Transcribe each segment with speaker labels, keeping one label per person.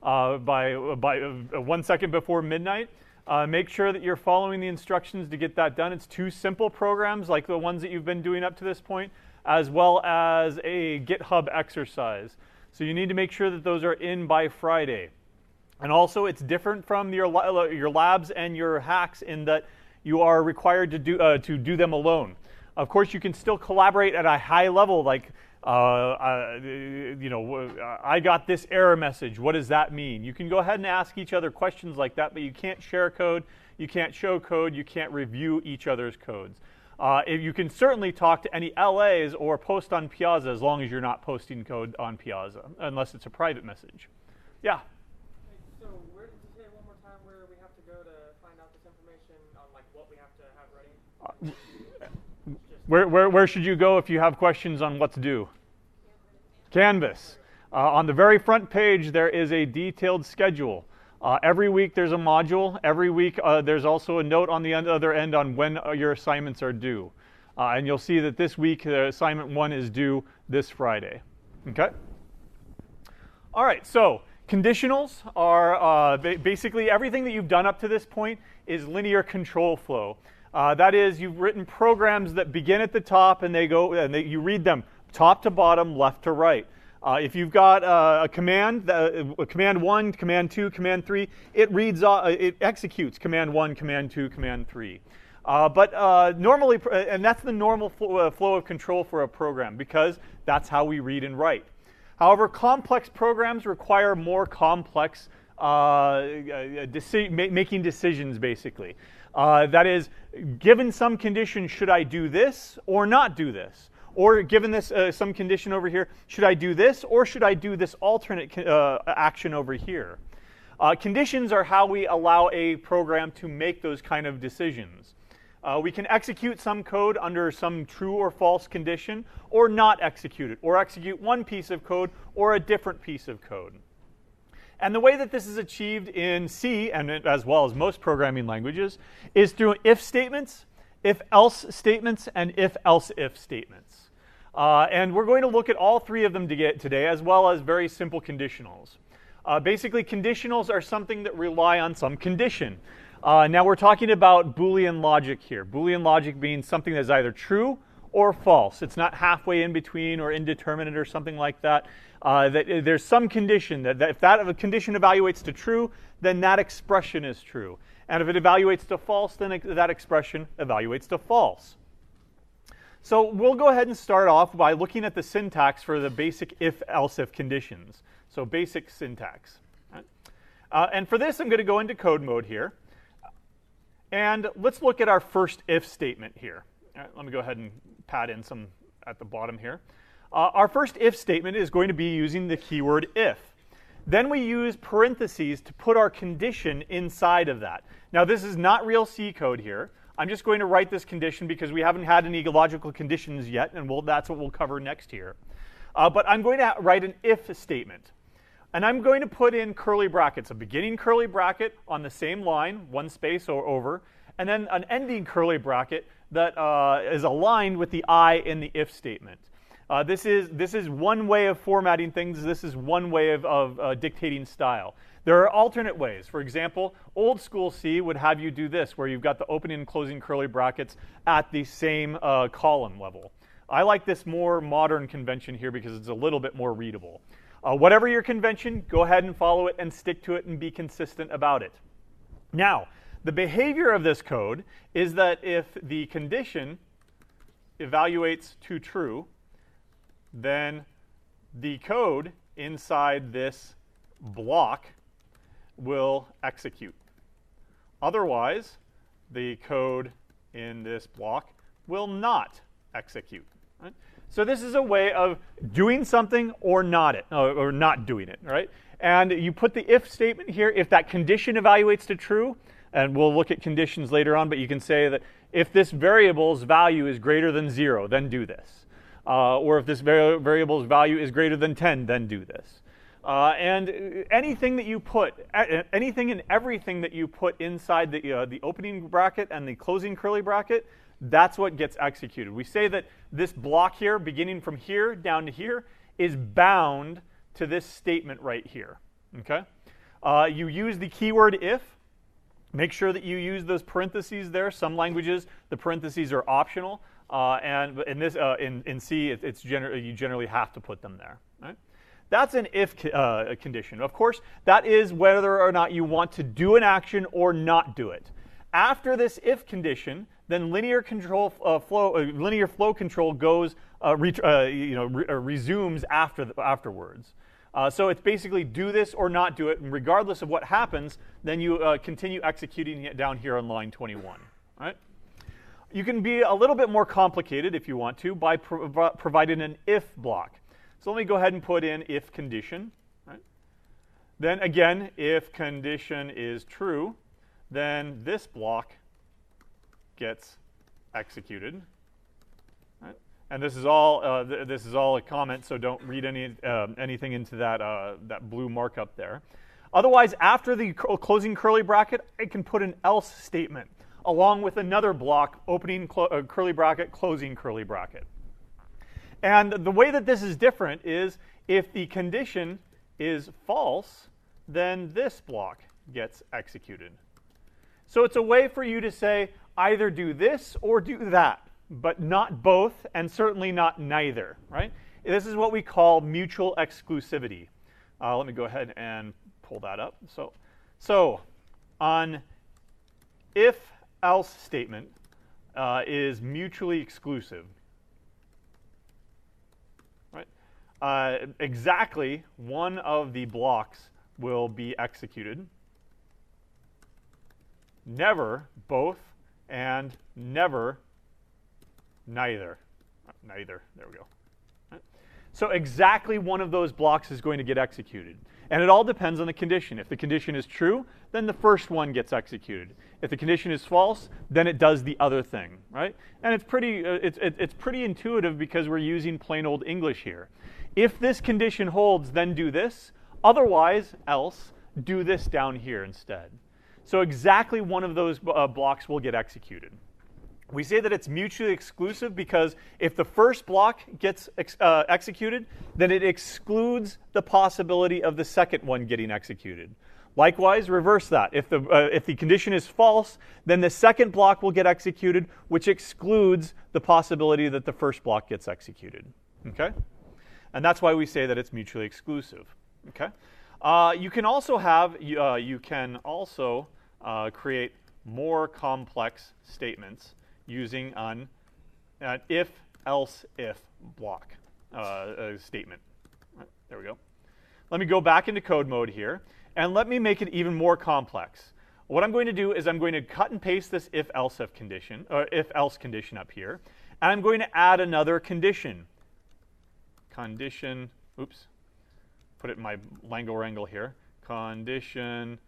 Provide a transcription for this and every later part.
Speaker 1: by 1 second before midnight. Make sure that you're following the instructions to get that done. It's 2 simple programs like the ones that you've been doing up to this point, as well as a GitHub exercise. So you need to make sure that those are in by Friday. And also, it's different from your labs and your hacks in that you are required to do them alone. Of course, you can still collaborate at a high level, like, I got this error message. What does that mean? You can go ahead and ask each other questions like that, but you can't share code, you can't show code, you can't review each other's codes. You can certainly talk to any LAs or post on Piazza as long as you're not posting code on Piazza, unless it's a private message. Yeah?
Speaker 2: So where did you say one more time where we have to go to find out this information on like what we have to have ready?
Speaker 1: Where should you go if you have questions on what to do? Canvas. On the very front page, there is a detailed schedule. Every week there's a module. Every week there's also a note on the other end on when your assignments are due. And you'll see that this week assignment 1 is due this Friday. Okay? All right, so conditionals are basically everything that you've done up to this point is linear control flow. That is, you've written programs that begin at the top and you read them top to bottom, left to right. If you've got a command, command 1, command 2, command 3, it executes command 1, command 2, command 3. But normally, and that's the normal flow of control for a program because that's how we read and write. However, complex programs require more complex making decisions, basically. That is, given some condition, should I do this or not do this? Or given this some condition over here, should I do this or should I do this alternate action over here? Conditions are how we allow a program to make those kind of decisions. We can execute some code under some true or false condition, or not execute it, or execute one piece of code or a different piece of code. And the way that this is achieved in C, and as well as most programming languages, is through if statements, if-else statements, and if-else-if statements. And we're going to look at all 3 of them today, as well as very simple conditionals. Basically, conditionals are something that rely on some condition. Now we're talking about Boolean logic here. Boolean logic means something that is either true or false. It's not halfway in between or indeterminate or something like that. There's some condition that if that condition evaluates to true, then that expression is true. And if it evaluates to false, then that expression evaluates to false. So we'll go ahead and start off by looking at the syntax for the basic if-else-if conditions. So basic syntax. And for this, I'm going to go into code mode here. And let's look at our first if statement here. All right, let me go ahead and pad in some at the bottom here. Our first if statement is going to be using the keyword if. Then we use parentheses to put our condition inside of that. Now this is not real C code here. I'm just going to write this condition because we haven't had any logical conditions yet, and that's what we'll cover next here. But I'm going to write an if statement. And I'm going to put in curly brackets, a beginning curly bracket on the same line, one space or over, and then an ending curly bracket that is aligned with the I in the if statement. This is one way of formatting things. This is one way of dictating style. There are alternate ways. For example, old school C would have you do this, where you've got the opening and closing curly brackets at the same column level. I like this more modern convention here because it's a little bit more readable. Whatever your convention, go ahead and follow it and stick to it and be consistent about it. Now, the behavior of this code is that if the condition evaluates to true, then the code inside this block will execute. Otherwise, the code in this block will not execute. Right? So this is a way of doing something or not doing it, right? And you put the if statement here. If that condition evaluates to true, and we'll look at conditions later on, but you can say that if this variable's value is greater than 0, then do this. Or if this variable's value is greater than 10, then do this. And anything that you put, anything and everything that you put inside the opening bracket and the closing curly bracket, that's what gets executed. We say that this block here, beginning from here down to here, is bound to this statement right here. Okay? You use the keyword if. Make sure that you use those parentheses there. Some languages, the parentheses are optional, and in this in C, you generally have to put them there. Right? That's an if condition. Of course, that is whether or not you want to do an action or not do it. After this if condition, then linear flow control goes resumes afterwards. So it's basically do this or not do it, and regardless of what happens, then you continue executing it down here on line 21. Right? You can be a little bit more complicated if you want to by providing an if block. So let me go ahead and put in if condition. Right? Then again, if condition is true, then this block gets executed. Right? And this is all a comment, so don't read anything into that blue markup there. Otherwise, after the closing curly bracket, I can put an else statement along with another block, opening curly bracket, closing curly bracket. And the way that this is different is if the condition is false, then this block gets executed. So it's a way for you to say either do this or do that, but not both, and certainly not neither, right? This is what we call mutual exclusivity. Let me go ahead and pull that up. So on if-else statement is mutually exclusive. Right? Exactly one of the blocks will be executed. Never both, and never neither. Neither. There we go. Right? So exactly one of those blocks is going to get executed. And it all depends on the condition. If the condition is true, then the first one gets executed. If the condition is false, then it does the other thing, right? And it's pretty intuitive because we're using plain old English here. If this condition holds, then do this. Otherwise, else, do this down here instead. So exactly one of those blocks will get executed. We say that it's mutually exclusive because if the first block gets executed, then it excludes the possibility of the second one getting executed. Likewise, reverse that. If the condition is false, then the second block will get executed, which excludes the possibility that the first block gets executed. Okay? And that's why we say that it's mutually exclusive. Okay? You can also create more complex statements using an if-else-if block statement. Right, there we go. Let me go back into code mode here, and let me make it even more complex. What I'm going to do is I'm going to cut and paste this if-else-if condition, or if-else condition up here, and I'm going to add another condition. Condition, oops, put it in my Lango-Wrangle here. Condition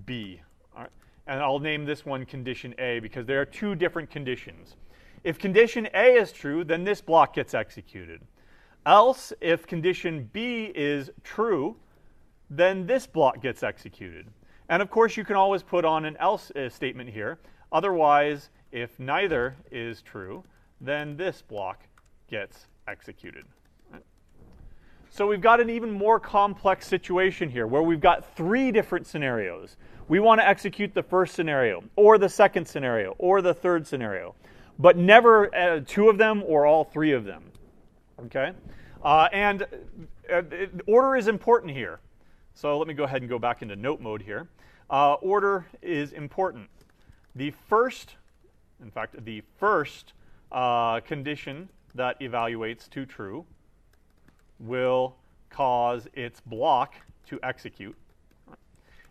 Speaker 1: B. All right. And I'll name this one condition A because there are two different conditions. If condition A is true, then this block gets executed. Else, if condition B is true, then this block gets executed. And of course, you can always put on an else statement here. Otherwise, if neither is true, then this block gets executed. Right? So we've got an even more complex situation here where we've got three different scenarios. We want to execute the first scenario, or the second scenario, or the third scenario, but never two of them or all three of them. Okay? Order is important here. So let me go ahead and go back into note mode here. Order is important. The first condition that evaluates to true will cause its block to execute.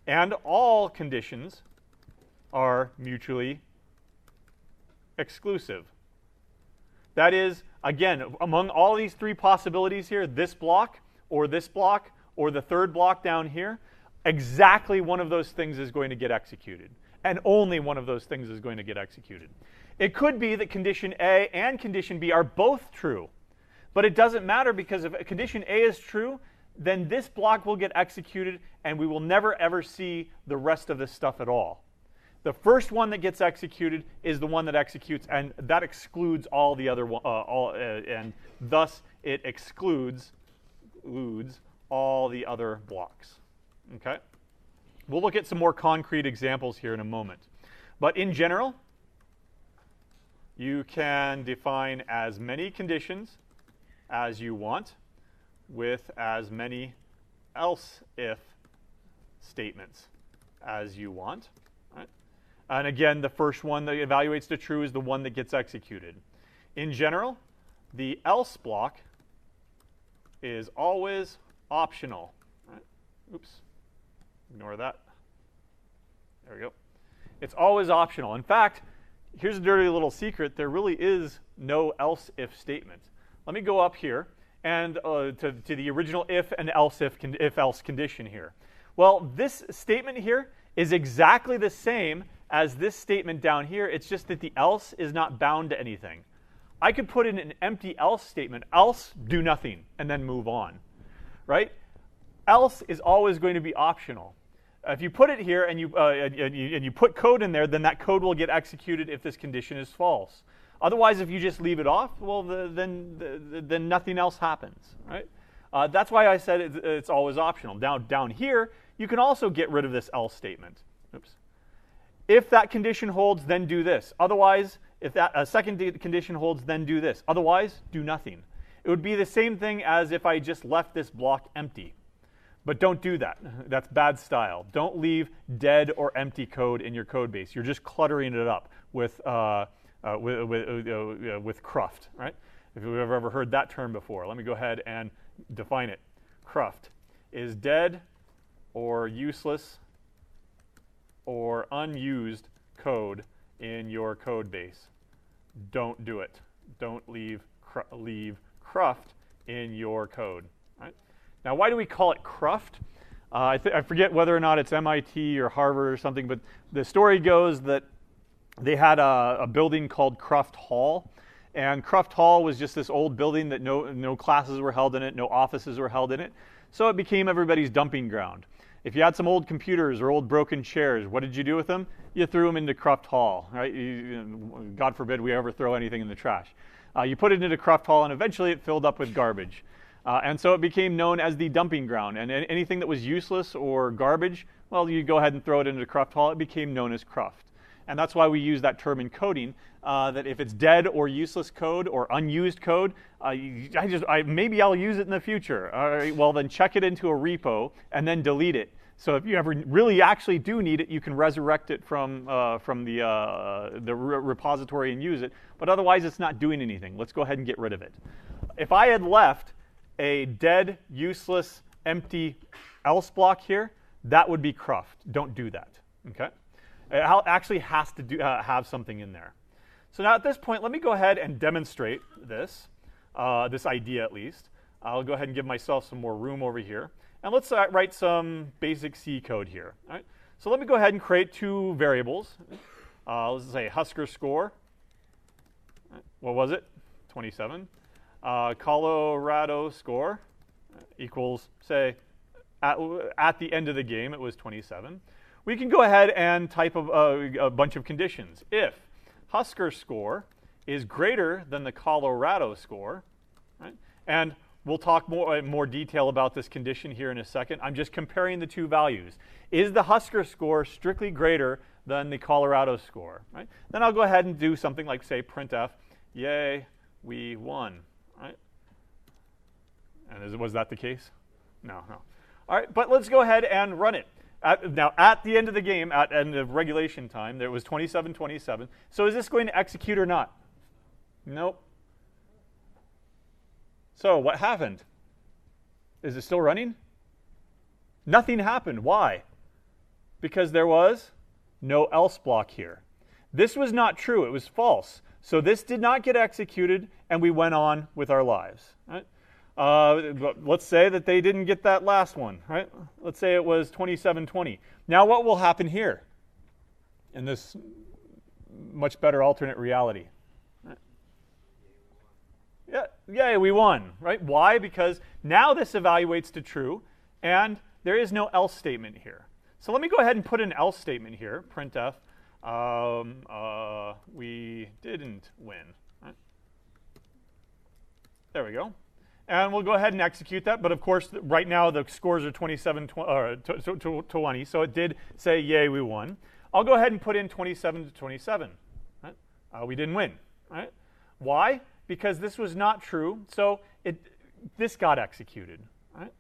Speaker 1: And all conditions are mutually exclusive. That is, again, among all these three possibilities here, this block, or the third block down here, exactly one of those things is going to get executed. And only one of those things is going to get executed. It could be that condition A and condition B are both true. But it doesn't matter because if condition A is true, then this block will get executed and we will never ever see the rest of this stuff at all. The first one that gets executed is the one that executes, and that excludes all the other and thus it excludes all the other blocks. Okay? We'll look at some more concrete examples here in a moment. But in general, you can define as many conditions as you want with as many else if statements as you want. Right? And again, the first one that evaluates to true is the one that gets executed. In general, the else block is always optional. Right? Oops. Ignore that. There we go. It's always optional. In fact, here's a dirty little secret. There really is no else if statement. Let me go up here and to the original if and else if else condition here. Well, this statement here is exactly the same as this statement down here. It's just that the else is not bound to anything. I could put in an empty else statement, else do nothing, and then move on. Right? Else is always going to be optional. If you put it here and you put code in there, then that code will get executed if this condition is false. Otherwise, if you just leave it off, well, then nothing else happens. Right? That's why I said it's always optional. Down here, you can also get rid of this else statement. Oops. If that condition holds, then do this. Otherwise, if that second condition holds, then do this. Otherwise, do nothing. It would be the same thing as if I just left this block empty. But don't do that. That's bad style. Don't leave dead or empty code in your code base. You're just cluttering it up with cruft, right? If you've ever heard that term before, let me go ahead and define it. Cruft is dead or useless or unused code in your code base. Don't do it. Don't leave cruft in your code. Right? Now, why do we call it cruft? I forget whether or not it's MIT or Harvard or something, but the story goes that they had a building called Cruft Hall, and Cruft Hall was just this old building that no classes were held in it, no offices were held in it, so it became everybody's dumping ground. If you had some old computers or old broken chairs, what did you do with them? You threw them into Cruft Hall, right? God forbid we ever throw anything in the trash. You put it into Cruft Hall, and eventually it filled up with garbage. And so it became known as the dumping ground. And anything that was useless or garbage, well, you go ahead and throw it into Cruft Hall. It became known as cruft. And that's why we use that term in coding, that if it's dead or useless code or unused code, maybe I'll use it in the future. All right, well, then check it into a repo and then delete it. So if you ever really actually do need it, you can resurrect it from the repository and use it. But otherwise, it's not doing anything. Let's go ahead and get rid of it. If I had left a dead, useless, empty else block here, that would be cruft. Don't do that. Okay? It actually has to have something in there. So now at this point, let me go ahead and demonstrate this idea at least. I'll go ahead and give myself some more room over here. And let's write some basic C code here. All right? So let me go ahead and create two variables. Let's say Husker score. What was it? 27. Colorado score equals, say, at the end of the game, it was 27. We can go ahead and type a bunch of conditions. If Husker score is greater than the Colorado score, right? And we'll talk more detail about this condition here in a second. I'm just comparing the two values. Is the Husker score strictly greater than the Colorado score? Right? Then I'll go ahead and do something like, say, printf, yay, we won. Right? And was that the case? No. All right, but let's go ahead and run it. Now, at the end of the game, at end of regulation time, there was 27-27. So is this going to execute or not? Nope. So what happened? Is it still running? Nothing happened. Why? Because there was no else block here. This was not true. It was false. So this did not get executed, and we went on with our lives. Right? Let's say that they didn't get that last one. Right? Let's say it was 27-20. Now what will happen here in this much better alternate reality? Yeah, yay, we won, right? Why? Because now this evaluates to true, and there is no else statement here. So let me go ahead and put an else statement here, printf, we didn't win. Right? There we go. And we'll go ahead and execute that. But of course, right now the scores are 27 to 20. So it did say, yay, we won. I'll go ahead and put in 27 to 27. Right? We didn't win. Right? Why? Because this was not true. So this got executed. Right?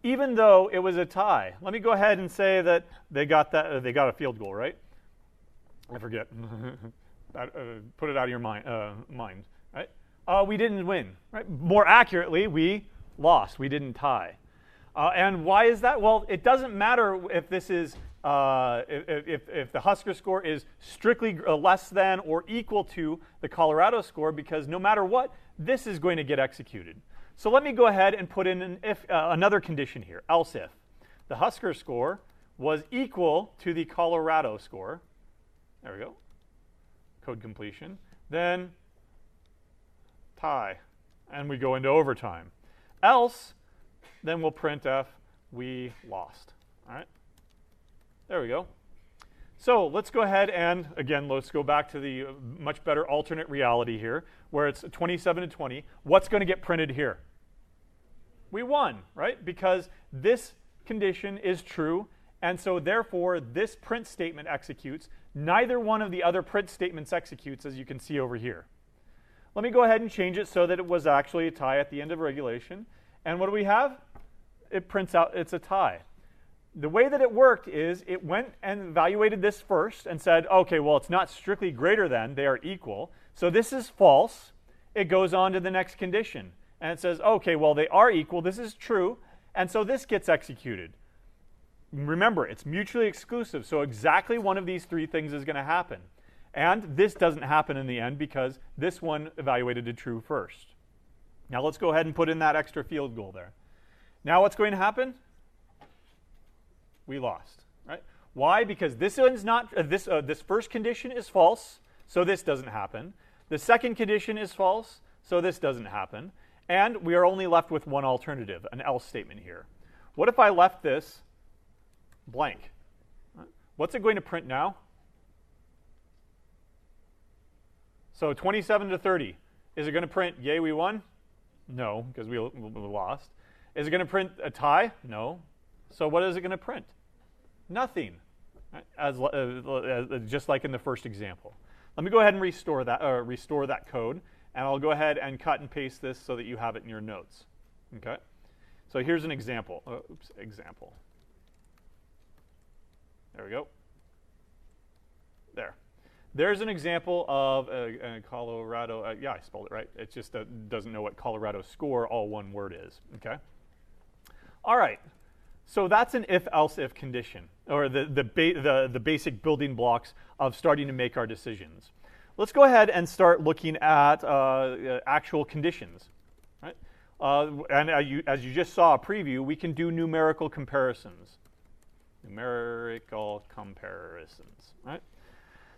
Speaker 1: Even though it was a tie. Let me go ahead and say that they got a field goal, right? I forget. Put it out of your mind. Right? We didn't win. Right? More accurately, we lost. We didn't tie. And why is that? Well, it doesn't matter if this is if the Husker score is strictly less than or equal to the Colorado score, because no matter what, this is going to get executed. So let me go ahead and put in another condition here, else if the Husker score was equal to the Colorado score. There we go. Code completion. Then tie. And we go into overtime. Else, then we'll printf, we lost. All right? There we go. So let's go ahead and, again, let's go back to the much better alternate reality here, where it's 27 to 20. What's going to get printed here? We won, right? Because this condition is true, and so therefore this print statement executes. Neither one of the other print statements executes, as you can see over here. Let me go ahead and change it so that it was actually a tie at the end of regulation. And what do we have? It prints out it's a tie. The way that it worked is it went and evaluated this first and said, okay, well, it's not strictly greater than, they are equal. So this is false. It goes on to the next condition. And it says, okay, well, they are equal. This is true. And so this gets executed. Remember, it's mutually exclusive. So exactly one of these three things is going to happen. And this doesn't happen in the end because this one evaluated to true first. Now let's go ahead and put in that extra field goal there. Now what's going to happen? We lost, right? Why? Because this one's not, this first condition is false, so this doesn't happen. The second condition is false, so this doesn't happen. And we are only left with one alternative, an else statement here. What if I left this blank? What's it going to print now? So 27 to 30. Is it going to print, yay, we won? No, because we lost. Is it going to print a tie? No. So what is it going to print? Nothing, right? Just like in the first example. Let me go ahead and restore that code, and I'll go ahead and cut and paste this so that you have it in your notes. Okay. So here's an example. Example. There we go. There. There's an example of Colorado. Yeah, I spelled it right. It just doesn't know what Colorado score, all one word is. Okay. All right. So that's an if-else-if condition, or the basic building blocks of starting to make our decisions. Let's go ahead and start looking at actual conditions. Right? And as you just saw a preview, we can do numerical comparisons. Numerical comparisons. Right?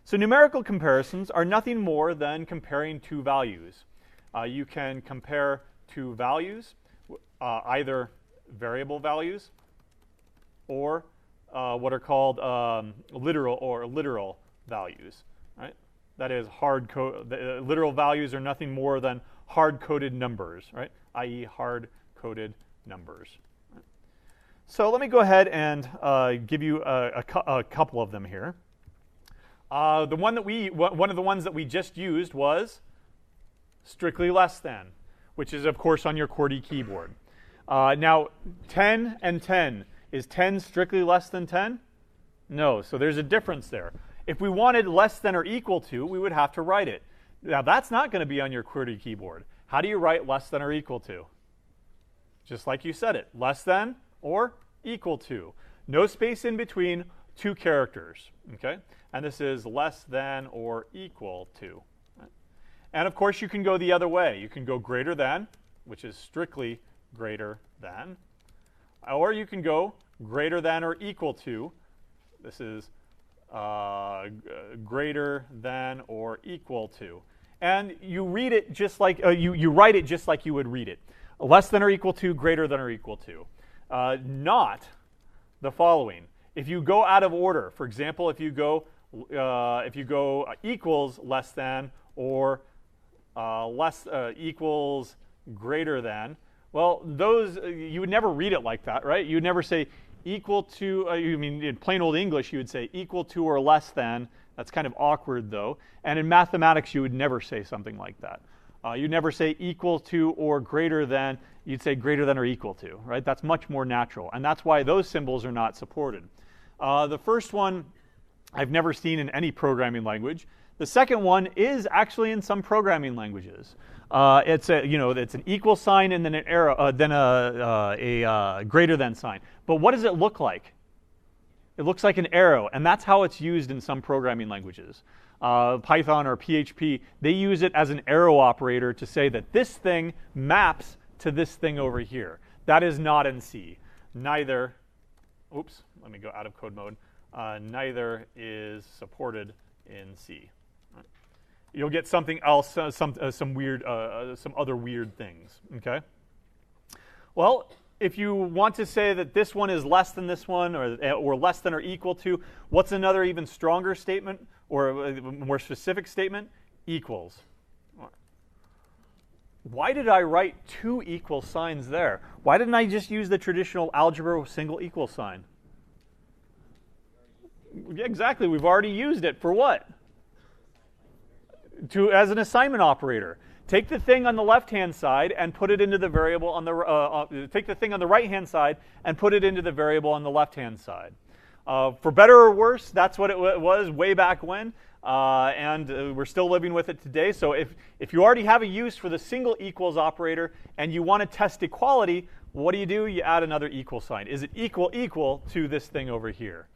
Speaker 1: So numerical comparisons are nothing more than comparing two values. You can compare two values, either variable values or what are called literal values, right? That is literal values are nothing more than hard-coded numbers, right? i.e. hard-coded numbers. Right? So let me go ahead and give you a couple of them here. One of the ones that we just used was strictly less than, which is of course on your QWERTY keyboard. Now 10 and 10. Is 10 strictly less than 10? No, so there's a difference there. If we wanted less than or equal to, we would have to write it. Now that's not going to be on your QWERTY keyboard. How do you write less than or equal to? Just like you said it, less than or equal to. No space in between, two characters, okay? And this is less than or equal to. Right? And of course you can go the other way. You can go greater than, which is strictly greater than. Or you can go greater than or equal to. This is greater than or equal to. And you read it just like you write it just like you would read it. Less than or equal to, greater than or equal to. Not the following. If you go out of order, for example, if you go equals less than or equals greater than, Well, those, you would never read it like that, right? You would never say equal to, you mean in plain old English, you would say equal to or less than. That's kind of awkward, though. And in mathematics, you would never say something like that. You'd never say equal to or greater than. You'd say greater than or equal to, right? That's much more natural. And that's why those symbols are not supported. The first one I've never seen in any programming language. The second one is actually in some programming languages. It's an equal sign and then an arrow, then a greater than sign. But what does it look like? It looks like an arrow, and that's how it's used in some programming languages. Python or PHP, they use it as an arrow operator to say that this thing maps to this thing over here. That is not in C. Neither, oops, let me go out of code mode. Neither is supported in C. You'll get something else, some other weird things. Okay. Well, if you want to say that this one is less than this one, or less than or equal to, what's another even stronger statement, or a more specific statement? Equals. Why did I write two equal signs there? Why didn't I just use the traditional algebra single equal sign? Yeah, exactly. We've already used it for what? As an assignment operator. Take the thing on the left-hand side and put it into the variable on the take the thing on the right-hand side and put it into the variable on the left-hand side. For better or worse, that's what it was way back when, and we're still living with it today. So if you already have a use for the single equals operator and you want to test equality, what do? You add another equal sign. Is it equal to this thing over here?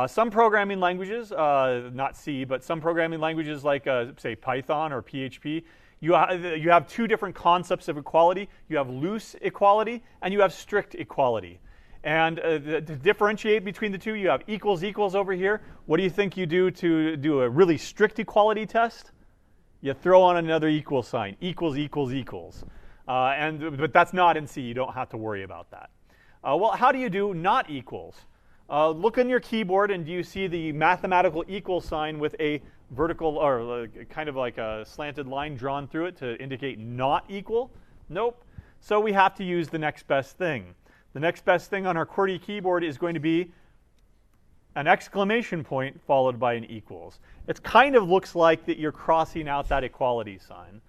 Speaker 1: Some programming languages, not C, but some programming languages like, say, Python or PHP, you have two different concepts of equality. You have loose equality and you have strict equality. And to differentiate between the two, you have equals over here. What do you think you do to do a really strict equality test? You throw on another equal sign, equals. But that's not in C. You don't have to worry about that. Well, how do you do not equals? Look on your keyboard, and do you see the mathematical equal sign with a vertical, or kind of like a slanted line drawn through it to indicate not equal? Nope. So we have to use the next best thing. The next best thing on our QWERTY keyboard is going to be an exclamation point followed by an equals. It kind of looks like that you're crossing out that equality sign.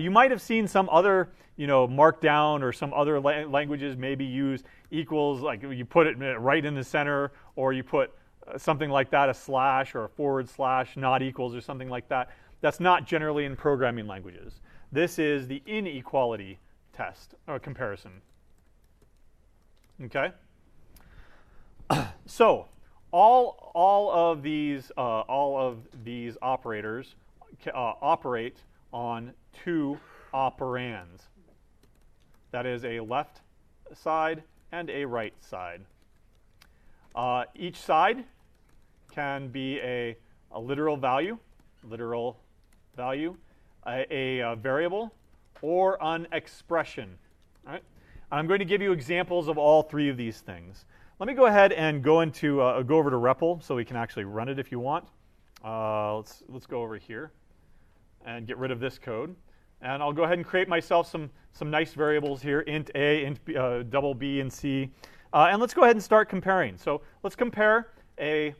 Speaker 1: You might have seen some other, Markdown or some other languages maybe use equals, like you put it right in the center, or you put something like that, a slash or a forward slash, not equals or something like that. That's not generally in programming languages. This is the inequality test or comparison. Okay. So all of these operators operate on two operands. That is a left side and a right side. Each side can be a literal value, a variable, or an expression. All right? I'm going to give you examples of all three of these things. Let me go ahead and go over to REPL so we can actually run it if you want. Let's go over here and get rid of this code. And I'll go ahead and create myself some nice variables here, int A, int B, double B, and C. And let's go ahead and start comparing. So let's compare let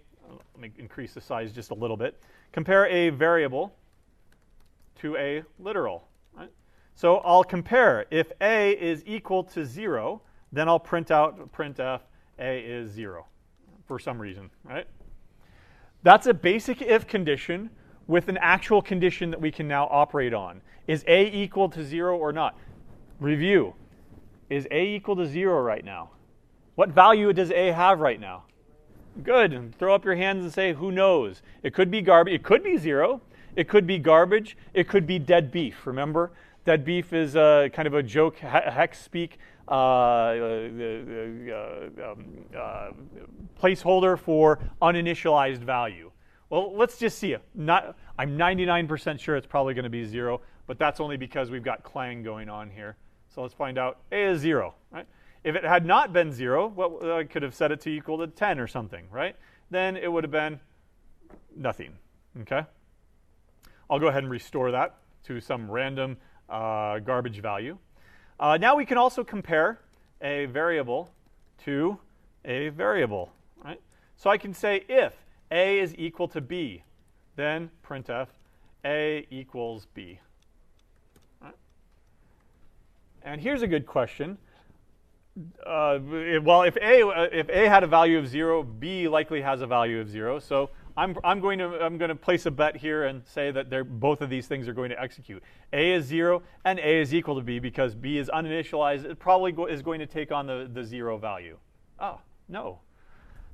Speaker 1: me increase the size just a little bit. Compare a variable to a literal. Right? So I'll compare. If A is equal to 0, then I'll printf A is 0 for some reason. Right? That's a basic if condition with an actual condition that we can now operate on. Is A equal to 0 or not? Review. Is A equal to 0 right now? What value does A have right now? Good. Throw up your hands and say, who knows? It could be garbage. It could be 0. It could be garbage. It could be dead beef. Remember? Dead beef is kind of a joke, hex speak, placeholder for uninitialized value. Well, let's just see it. I'm 99% sure it's probably going to be 0, but that's only because we've got clang going on here. So let's find out. A is 0, right? If it had not been 0, well, I could have set it to equal to 10 or something, right? Then it would have been nothing, okay? I'll go ahead and restore that to some random garbage value. Now we can also compare a variable to a variable, right? So I can say if a is equal to b, then printf a equals b. Right? And here's a good question. Well, if a had a value of 0, b likely has a value of 0. So I'm going to place a bet here and say that both of these things are going to execute. A is 0 and a is equal to b because b is uninitialized. It probably is going to take on the 0 value. Oh, no.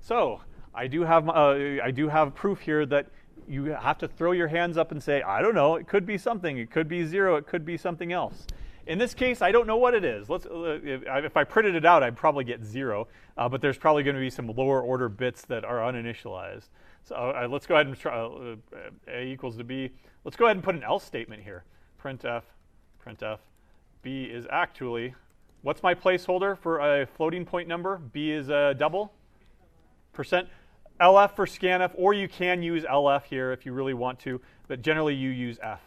Speaker 1: So I do have proof here that you have to throw your hands up and say, I don't know, it could be something. It could be 0. It could be something else. In this case, I don't know what it is. If I printed it out, I'd probably get 0, but there's probably going to be some lower order bits that are uninitialized. So let's go ahead and try a equals to b. Let's go ahead and put an else statement here. Printf b is actually, what's my placeholder for a floating point number? B is a double %. LF for scanf, or you can use LF here if you really want to, but generally you use F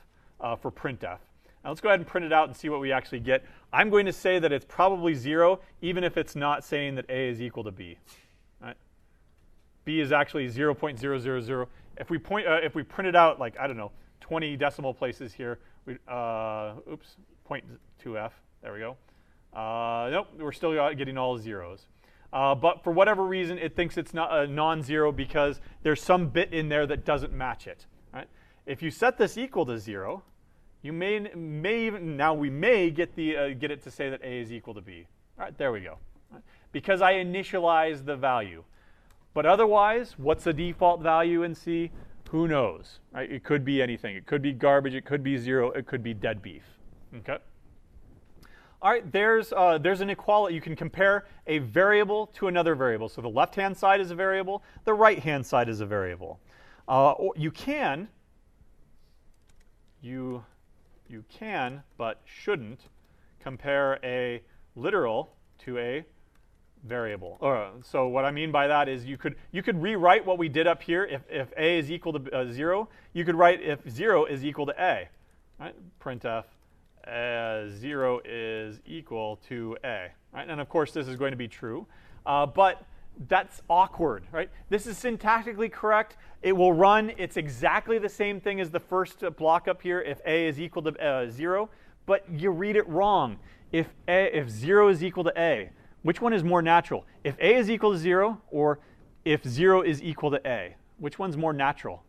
Speaker 1: for printf. Now let's go ahead and print it out and see what we actually get. I'm going to say that it's probably 0, even if it's not saying that a is equal to b. Right? B is actually 0.000. If we print it out like, I don't know, 20 decimal places here, 0.2f. There we go. Nope, we're still getting all zeros. But for whatever reason, it thinks it's not non-zero because there's some bit in there that doesn't match it. Right? If you set this equal to 0, you we may get it to say that a is equal to b. All right, there we go. Right? Because I initialize the value. But otherwise, what's the default value in C? Who knows? Right? It could be anything. It could be garbage. It could be 0. It could be dead beef. Okay. All right, there's an equality. You can compare a variable to another variable. So the left-hand side is a variable. The right-hand side is a variable. Or you can, but shouldn't, compare a literal to a variable. So what I mean by that is you could rewrite what we did up here. If a is equal to 0, you could write if 0 is equal to a. Right? Printf 0 is equal to a. Right? And of course, this is going to be true. But that's awkward. Right? This is syntactically correct. It will run. It's exactly the same thing as the first block up here if a is equal to 0. But you read it wrong. If 0 is equal to a, which one is more natural? If a is equal to 0 or if 0 is equal to a? Which one's more natural?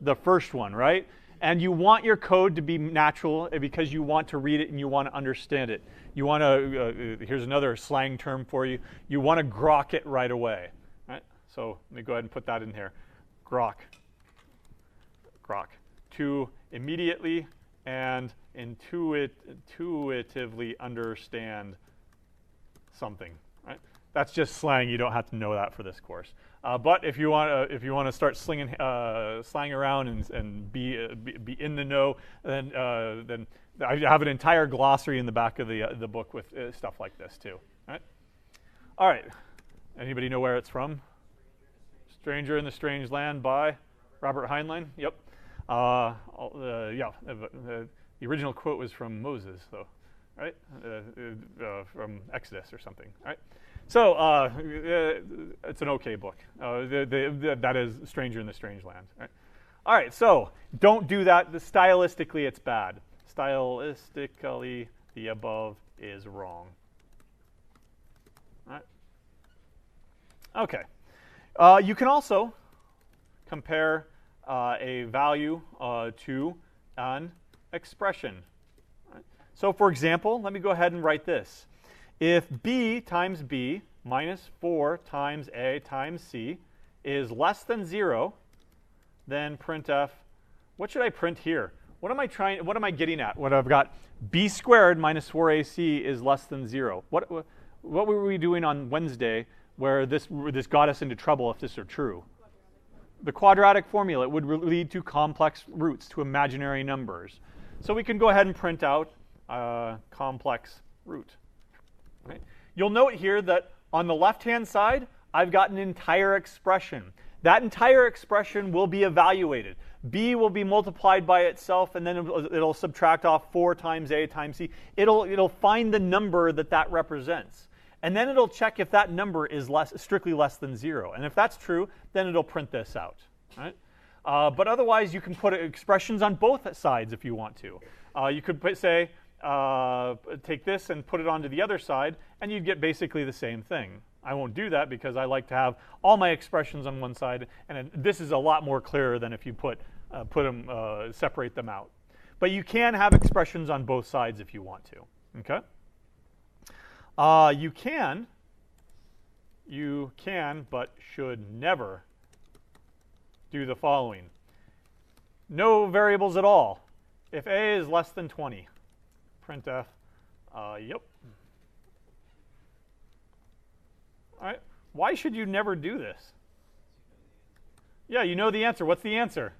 Speaker 1: The first one, right? And you want your code to be natural because you want to read it and you want to understand it. You want to, here's another slang term for you, you want to grok it right away. Right? So let me go ahead and put that in here. Grok. To immediately and intuitively understand something. Right? That's just slang. You don't have to know that for this course. But if you want to start slang around and be in the know, then I have an entire glossary in the back of the book with stuff like this too. All right. Anybody know where it's from? Stranger in the Strange Land by Robert Heinlein. Yep. The original quote was from Moses, though. Right? From Exodus or something, right? So it's an okay book. That is Stranger in the Strange Land, right? All right, so don't do that. Stylistically, it's bad. Stylistically, the above is wrong. All right? Okay. You can also compare a value to an expression. So for example, let me go ahead and write this. If b times b minus 4 times a times c is less than 0, then printf, what should I print here? What am I getting at? What I've got b squared minus 4ac is less than 0. What were we doing on Wednesday where this got us into trouble if this are true? The quadratic formula. It would lead to complex roots, to imaginary numbers. So we can go ahead and print out complex root. Right? You'll note here that on the left-hand side, I've got an entire expression. That entire expression will be evaluated. B will be multiplied by itself, and then it'll subtract off 4 times A times C. It'll find the number that represents. And then it'll check if that number is strictly less than 0. And if that's true, then it'll print this out. Right? But otherwise, you can put expressions on both sides if you want to. You could say, take this and put it onto the other side, and you'd get basically the same thing. I won't do that because I like to have all my expressions on one side, and this is a lot more clearer than if you separate them out. But you can have expressions on both sides if you want to. Okay? You can, but should never do the following. No variables at all. If A is less than 20, printf, yep. All right. Why should you never do this? Yeah, you know the answer. What's the answer?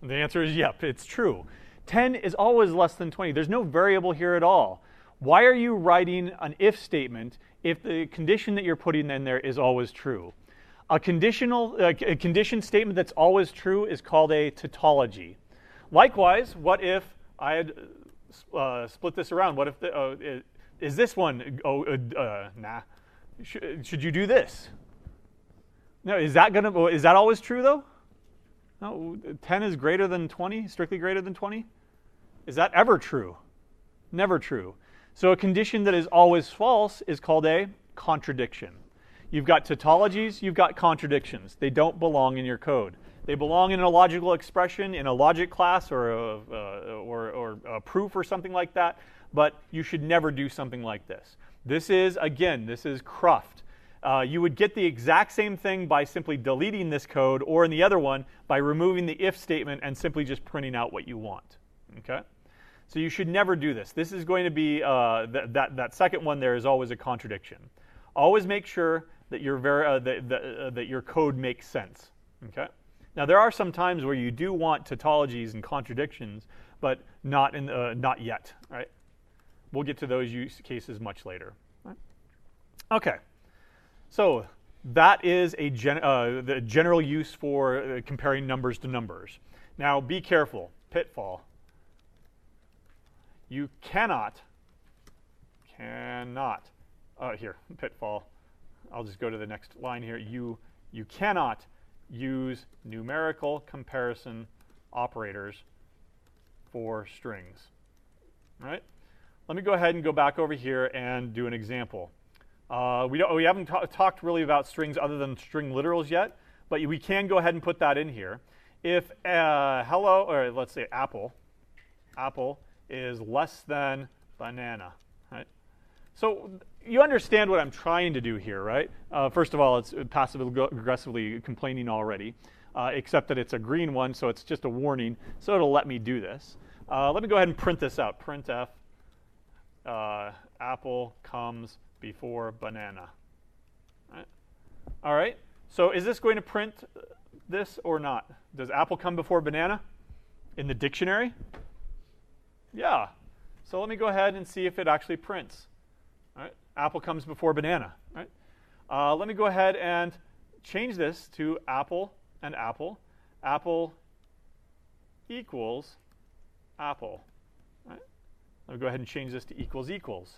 Speaker 1: The answer is yep, it's true. 10 is always less than 20. There's no variable here at all. Why are you writing an if statement if the condition that you're putting in there is always true? A condition statement that's always true is called a tautology. Likewise, what if I had split this around? What if is this one? Nah. Should you do this? No, is that always true though? No, 10 is greater than 20, strictly greater than 20? Is that ever true? Never true. So a condition that is always false is called a contradiction. You've got tautologies, you've got contradictions. They don't belong in your code. They belong in a logical expression, in a logic class, or a proof or something like that, but you should never do something like this. This is cruft. You would get the exact same thing by simply deleting this code, or in the other one, by removing the if statement and simply just printing out what you want. Okay? So you should never do this. This is going to be, that second one there is always a contradiction. Always make sure that that your code makes sense. Okay? Now there are some times where you do want tautologies and contradictions, but not yet. Right? We'll get to those use cases much later. Right? Okay. So that is the general use for comparing numbers to numbers. Now be careful. Pitfall. You cannot, here, pitfall. I'll just go to the next line here. You cannot use numerical comparison operators for strings. All right? Let me go ahead and go back over here and do an example. We haven't talked really about strings other than string literals yet, but we can go ahead and put that in here. If hello, or let's say apple is less than banana, right? So you understand what I'm trying to do here, right? First of all, it's passive-aggressively complaining already, except that it's a green one, so it's just a warning, so it'll let me do this. Let me go ahead and print this out. Printf, apple comes before banana. All right, so is this going to print this or not? Does apple come before banana in the dictionary? Yeah. So let me go ahead and see if it actually prints. All right, apple comes before banana. Right? Let me go ahead and change this to apple and apple. Apple equals apple. Right? Let me go ahead and change this to equals equals.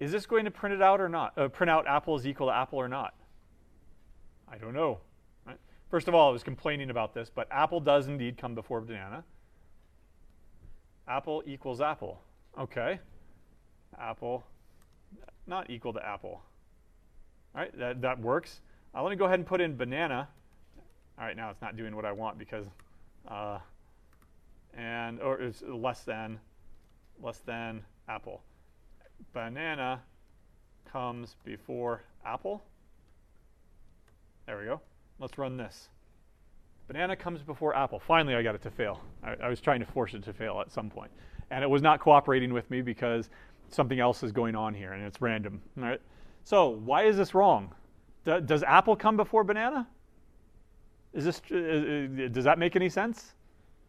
Speaker 1: Is this going to print it out or not? Print out apple is equal to apple or not? I don't know. Right? First of all, I was complaining about this, but apple does indeed come before banana. Apple equals apple. Okay. Apple not equal to apple. All right, that works. Let me go ahead and put in banana. All right, now it's not doing what I want because, or it's less than apple. Banana comes before apple. There we go. Let's run this. Banana comes before apple. Finally, I got it to fail. I was trying to force it to fail at some point. And it was not cooperating with me because something else is going on here, and it's random. All right? So why is this wrong? Does apple come before banana? Does that make any sense?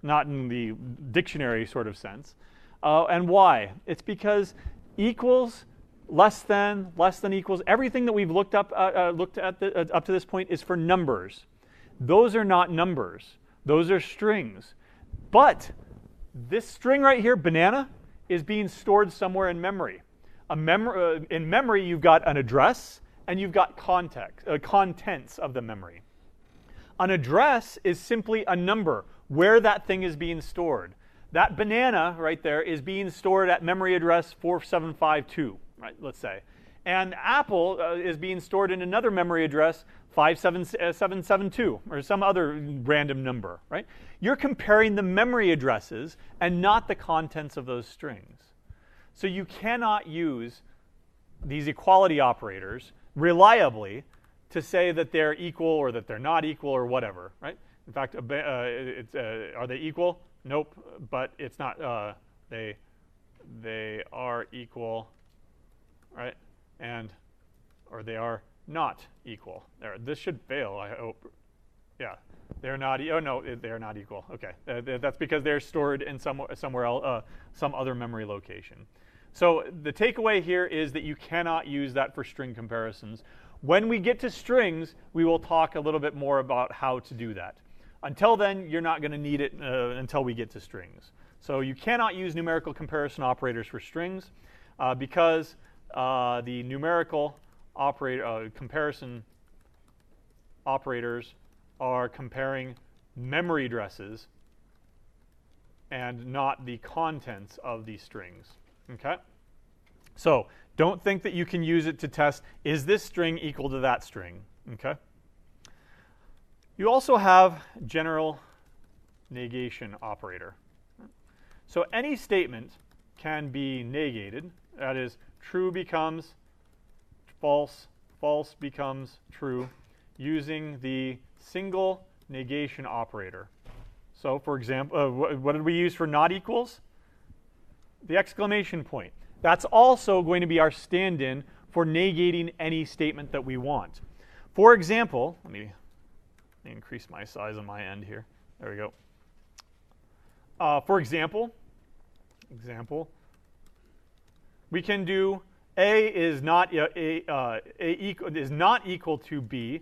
Speaker 1: Not in the dictionary sort of sense. And why? It's because equals less than equals. Everything that we've looked at up to this point is for numbers. Those are not numbers. Those are strings. But this string right here, banana, is being stored somewhere in memory. In memory, you've got an address and you've got contents of the memory. An address is simply a number where that thing is being stored. That banana right there is being stored at memory address 4752, right, let's say. And apple is being stored in another memory address 57772 or some other random number, right? You're comparing the memory addresses and not the contents of those strings. So you cannot use these equality operators reliably to say that they're equal or that they're not equal or whatever, right? In fact, are they equal? Nope, but it's not. They are equal, right? Or they are not equal. This should fail, I hope. Yeah, they're not. Oh no, they're not equal. Okay, that's because they're stored in somewhere else, some other memory location. So the takeaway here is that you cannot use that for string comparisons. When we get to strings, we will talk a little bit more about how to do that. Until then, you're not going to need it until we get to strings. So you cannot use numerical comparison operators for strings because the numerical comparison operators are comparing memory addresses and not the contents of these strings. Okay? So don't think that you can use it to test, is this string equal to that string? Okay? You also have general negation operator. So any statement can be negated. That is, true becomes false, false becomes true, using the single negation operator. So for example, what did we use for not equals? The exclamation point. That's also going to be our stand-in for negating any statement that we want. For example, let me increase my size on my end here. There we go. For example, we can do A is not equal to B,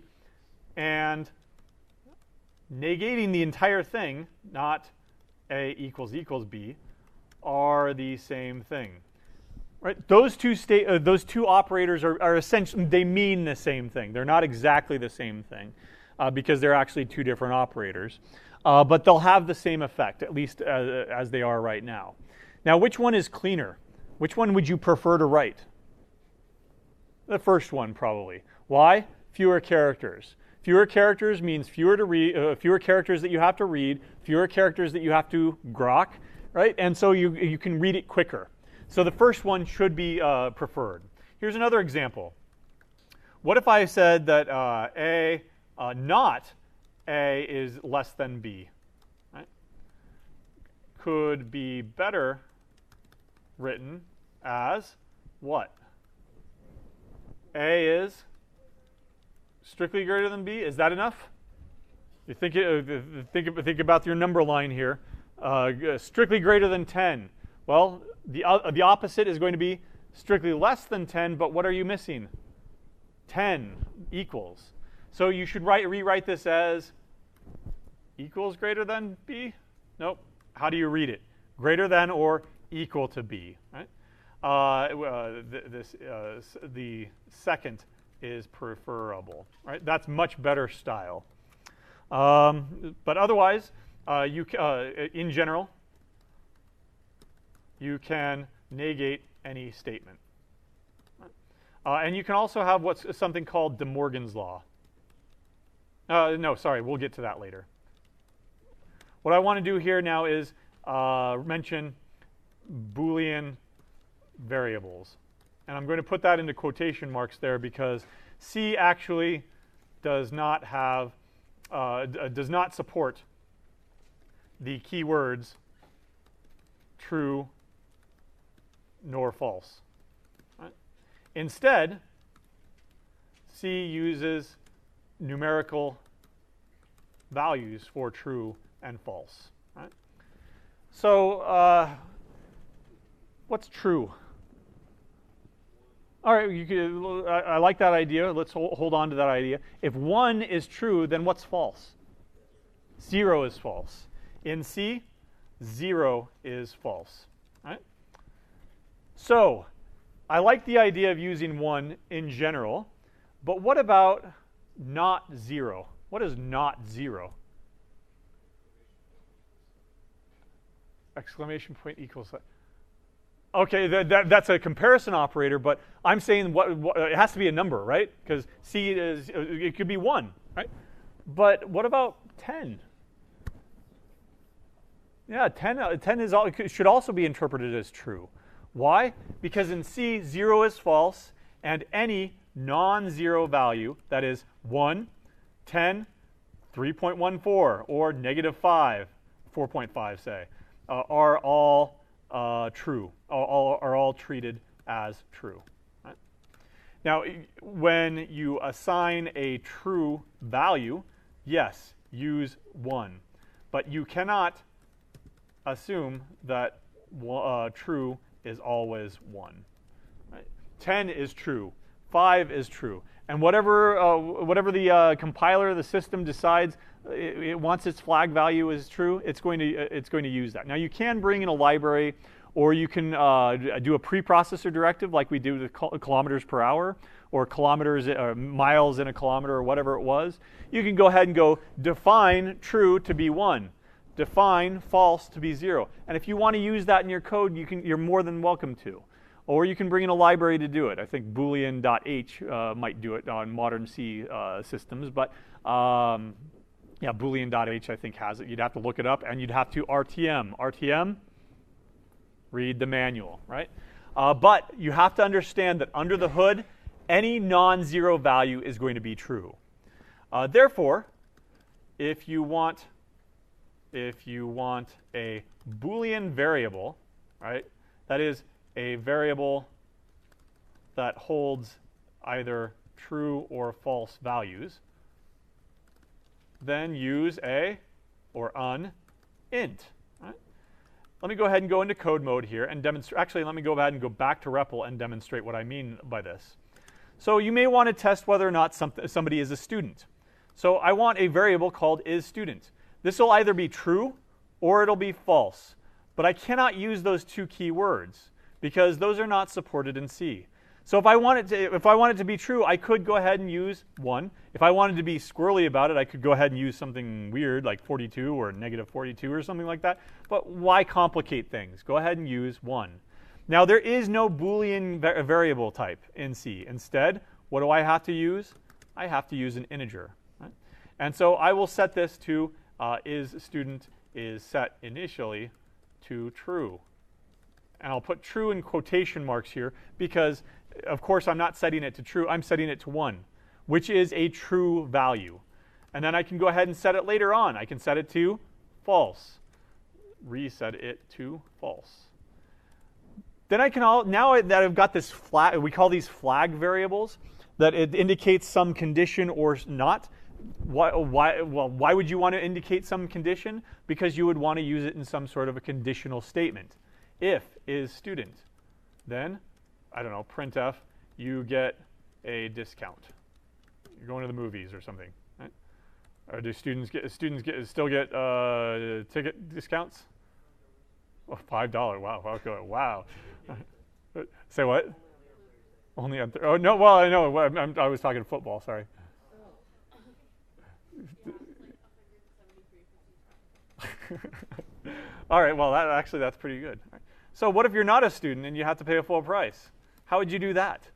Speaker 1: and negating the entire thing, not A equals B, are the same thing. Right? Those two operators are essentially, they mean the same thing. They're not exactly the same thing because they're actually two different operators. But they'll have the same effect, at least as they are right now. Now, which one is cleaner? Which one would you prefer to write? The first one, probably. Why? Fewer characters. Fewer characters means fewer characters that you have to read, fewer characters that you have to grok, right? And so you can read it quicker. So the first one should be preferred. Here's another example. What if I said that not A is less than B? Right? Could be better written as what? A is strictly greater than B. Is that enough? You think about your number line here. Strictly greater than 10. Well, the opposite is going to be strictly less than 10, but what are you missing? 10 equals. So you should rewrite this as equals greater than B? Nope. How do you read it? Greater than or equal to B, right? The second is preferable, right? That's much better style. But otherwise, in general, you can negate any statement. And you can also have something called De Morgan's law. No, sorry, we'll get to that later. What I want to do here now is mention Boolean variables. And I'm going to put that into quotation marks there because C actually does not support the keywords true nor false. Right? Instead, C uses numerical values for true and false. Right? So what's true? All right, I like that idea. Let's hold on to that idea. If 1 is true, then what's false? 0 is false. In C, 0 is false. All right? So I like the idea of using 1 in general, but what about not 0? What is not 0? Exclamation point equals. Okay, that's a comparison operator, but I'm saying what it has to be a number, right? Because C is, it could be 1, right? But what about 10? Yeah, 10 is should also be interpreted as true. Why? Because in C, 0 is false, and any non-zero value, that is 1, 10, 3.14, or -5, 4.5 say, are all true, are all treated as true. Right? Now, when you assign a true value, yes, use 1. But you cannot assume that true is always 1. Right? 10 is true. 5 is true. And whatever the compiler, the system decides it wants its flag value is true, it's going to use that. Now you can bring in a library, or you can do a preprocessor directive like we do with kilometers per hour, or kilometers or miles in a kilometer, or whatever it was. You can go ahead and go define true to be 1, define false to be 0. And if you want to use that in your code, you're more than welcome to. Or you can bring in a library to do it. I think Boolean.h might do it on modern C systems, but yeah, Boolean.h I think has it. You'd have to look it up, and you'd have to RTM. RTM, read the manual, right? But you have to understand that under the hood, any non-zero value is going to be true. Therefore, if you want a Boolean variable, right, that is a variable that holds either true or false values, then use a or un int. Right? Let me go ahead and go into code mode here and demonstrate. Actually, let me go ahead and go back to REPL and demonstrate what I mean by this. So you may want to test whether or not somebody is a student. So I want a variable called isStudent. This will either be true or it'll be false. But I cannot use those two keywords because those are not supported in C. So if I want it to be true, I could go ahead and use 1. If I wanted to be squirrely about it, I could go ahead and use something weird like 42 or -42 or something like that. But why complicate things? Go ahead and use 1. Now there is no Boolean variable type in C. Instead, what do I have to use? I have to use an integer. Right? And so I will set this to isStudent is set initially to true. And I'll put true in quotation marks here because, of course, I'm not setting it to true. I'm setting it to 1, which is a true value. And then I can go ahead and set it later on. I can set it to false. Reset it to false. Then I can now that I've got this flag, we call these flag variables, that it indicates some condition or not. Why would you want to indicate some condition? Because you would want to use it in some sort of a conditional statement. If isStudent, then, I don't know, printf, you get a discount. You're going to the movies or something, right? Or do students still get ticket discounts? Oh, $5. Wow. Okay. Wow. Say what? Only on oh no. Well, I know. I was talking football. Sorry. All right. Well, that's pretty good. So what if you're not a student and you have to pay a full price? How would you do that?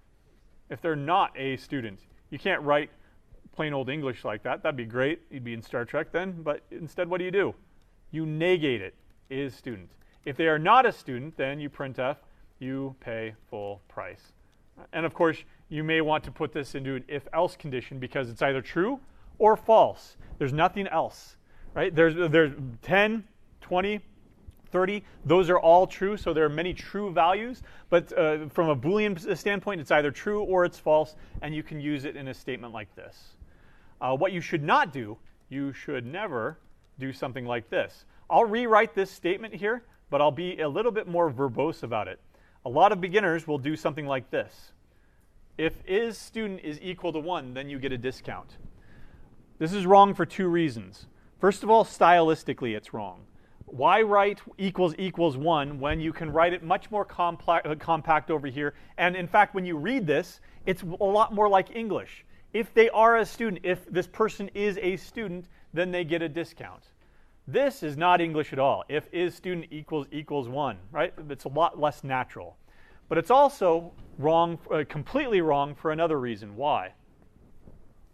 Speaker 1: If they're not a student, you can't write plain old English like that. That'd be great. You'd be in Star Trek then. But instead, what do? You negate it. Is student. If they are not a student, then you printf, you pay full price. And of course, you may want to put this into an if-else condition because it's either true or false. There's nothing else, right? There's 10, 20, 30. Those are all true, so there are many true values. But from a Boolean standpoint, it's either true or it's false, and you can use it in a statement like this. What you should not do, you should never do something like this. I'll rewrite this statement here, but I'll be a little bit more verbose about it. A lot of beginners will do something like this. if is student is equal to 1, then you get a discount. This is wrong for two reasons. First of all, stylistically it's wrong. Why write equals equals 1 when you can write it much more compact over here? And in fact, when you read this, it's a lot more like English. If they are a student, if this person is a student, then they get a discount. This is not English at all. If is student equals equals 1, right? It's a lot less natural. But it's also wrong, completely wrong for another reason. Why?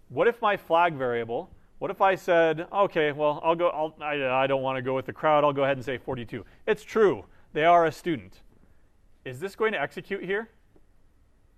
Speaker 1: What if my flag variable, what if I said, okay, well, I don't want to go with the crowd, I'll go ahead and say 42. It's true, they are a student. Is this going to execute here?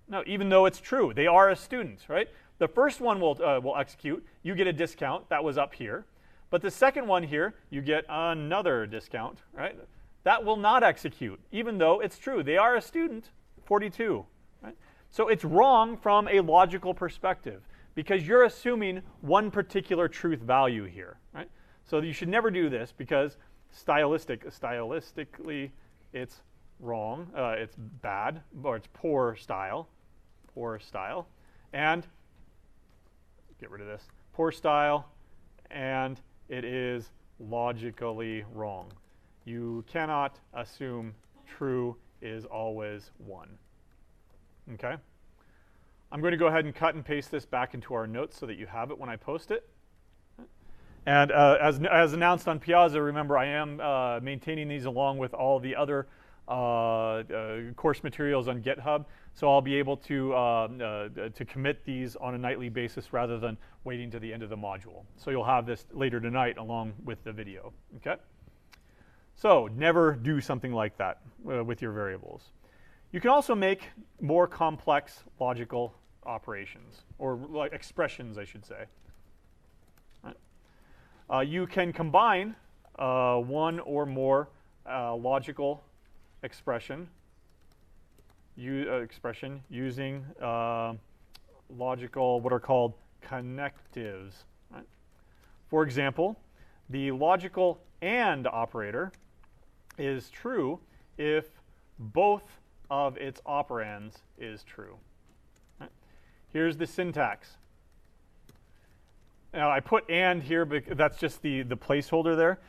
Speaker 1: No, even though it's true, they are a student, right? The first one will execute, you get a discount, that was up here. But the second one here, you get another discount, right? That will not execute, even though it's true. They are a student, 42. Right? So it's wrong from a logical perspective because you're assuming one particular truth value here. Right? So you should never do this because stylistically it's wrong. It's bad, or it's poor style. Poor style. And get rid of this. Poor style, and it is logically wrong. You cannot assume true is always 1. Okay? I'm going to go ahead and cut and paste this back into our notes so that you have it when I post it. And as announced on Piazza, remember I am maintaining these along with all the other course materials on GitHub. So I'll be able to commit these on a nightly basis rather than waiting to the end of the module. So you'll have this later tonight along with the video. Okay? So never do something like that with your variables. You can also make more complex logical operations, or like expressions, I should say. Right? You can combine one or more logical expression using logical, what are called connectives. Right? For example, the logical AND operator is true if both of its operands is true. Right? Here's the syntax. Now I put AND here because that's just the placeholder there.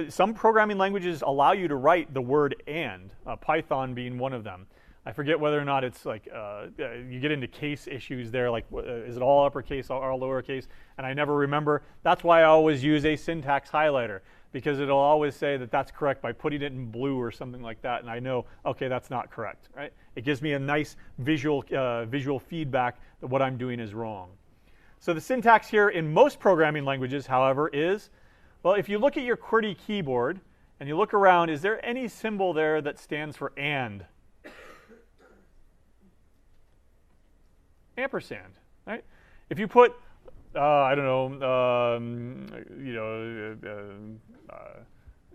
Speaker 1: Some programming languages allow you to write the word AND, Python being one of them. I forget whether or not it's like, you get into case issues there, like is it all uppercase or all lowercase? And I never remember. That's why I always use a syntax highlighter, because it'll always say that that's correct by putting it in blue or something like that, and I know, okay, that's not correct, right? It gives me a nice visual feedback that what I'm doing is wrong. So the syntax here in most programming languages, however, is, well, if you look at your QWERTY keyboard and you look around, is there any symbol there that stands for AND? Ampersand, right? If you put, I don't know,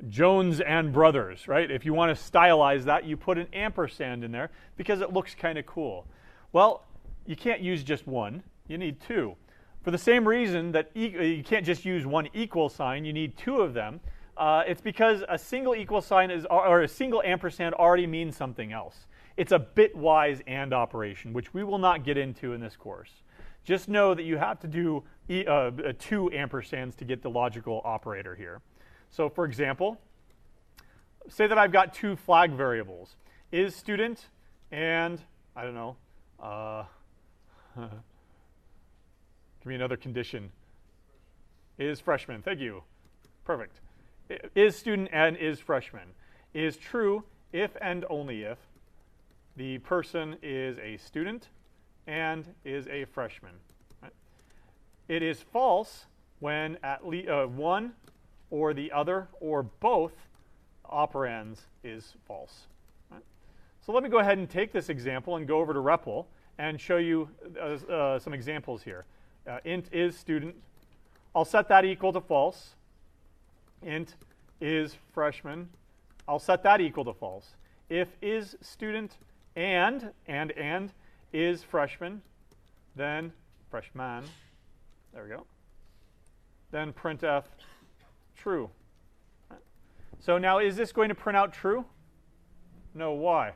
Speaker 1: Jones and Brothers, right? If you want to stylize that, you put an ampersand in there because it looks kind of cool. Well, you can't use just one. You need two. For the same reason that you can't just use one equal sign, you need two of them. It's because a single equal sign or a single ampersand already means something else. It's a bitwise AND operation, which we will not get into in this course. Just know that you have to do two ampersands to get the logical operator here. So for example, say that I've got two flag variables. Is student and, I don't know, give me another condition. Is freshman, thank you. Perfect. Is student and is freshman. Is true if and only if the person is a student and is a freshman. Right? It is false when at least one or the other or both operands is false. Right? So let me go ahead and take this example and go over to REPL and show you some examples here. Int is student. I'll set that equal to false. Int is freshman. I'll set that equal to false. If is student and is freshman, then freshman, there we go, then printf true. So now is this going to print out true? No, why?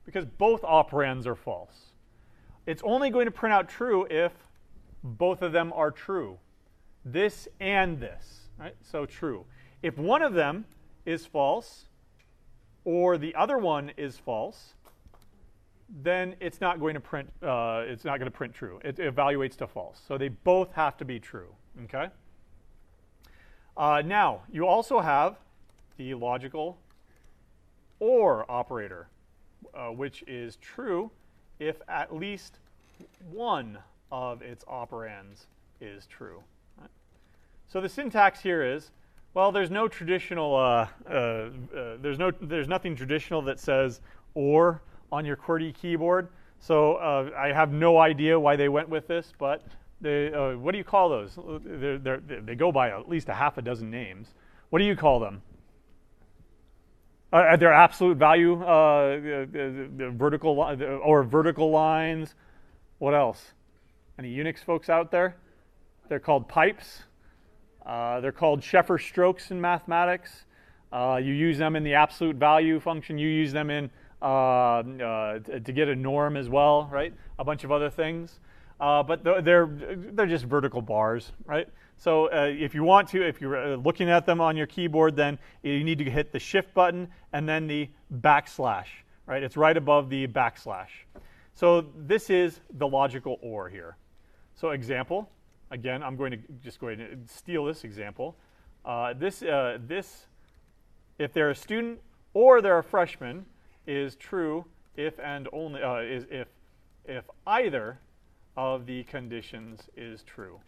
Speaker 1: Because both operands are false. It's only going to print out true if both of them are true. This and this, right? So true. If one of them is false or the other one is false, then it's not going to print. It's not going to print true. It evaluates to false. So they both have to be true. Okay. Now you also have the logical OR operator, which is true if at least one of its operands is true. Right? So the syntax here is, well, there's no traditional. There's nothing traditional that says OR on your QWERTY keyboard. So I have no idea why they went with this, but they, what do you call those? They go by at least a half a dozen names. What do you call them? Their absolute value, vertical or vertical lines. What else? Any Unix folks out there? They're called pipes. They're called Sheffer strokes in mathematics. You use them in the absolute value function. You use them in to get a norm as well, right? A bunch of other things. But they're just vertical bars, right? So if you want to, if you're looking at them on your keyboard, then you need to hit the shift button and then the backslash, right? It's right above the backslash. So this is the logical OR here. So example, again, I'm going to steal this example. This, if they're a student or they're a freshman, is true if and only if either of the conditions is true,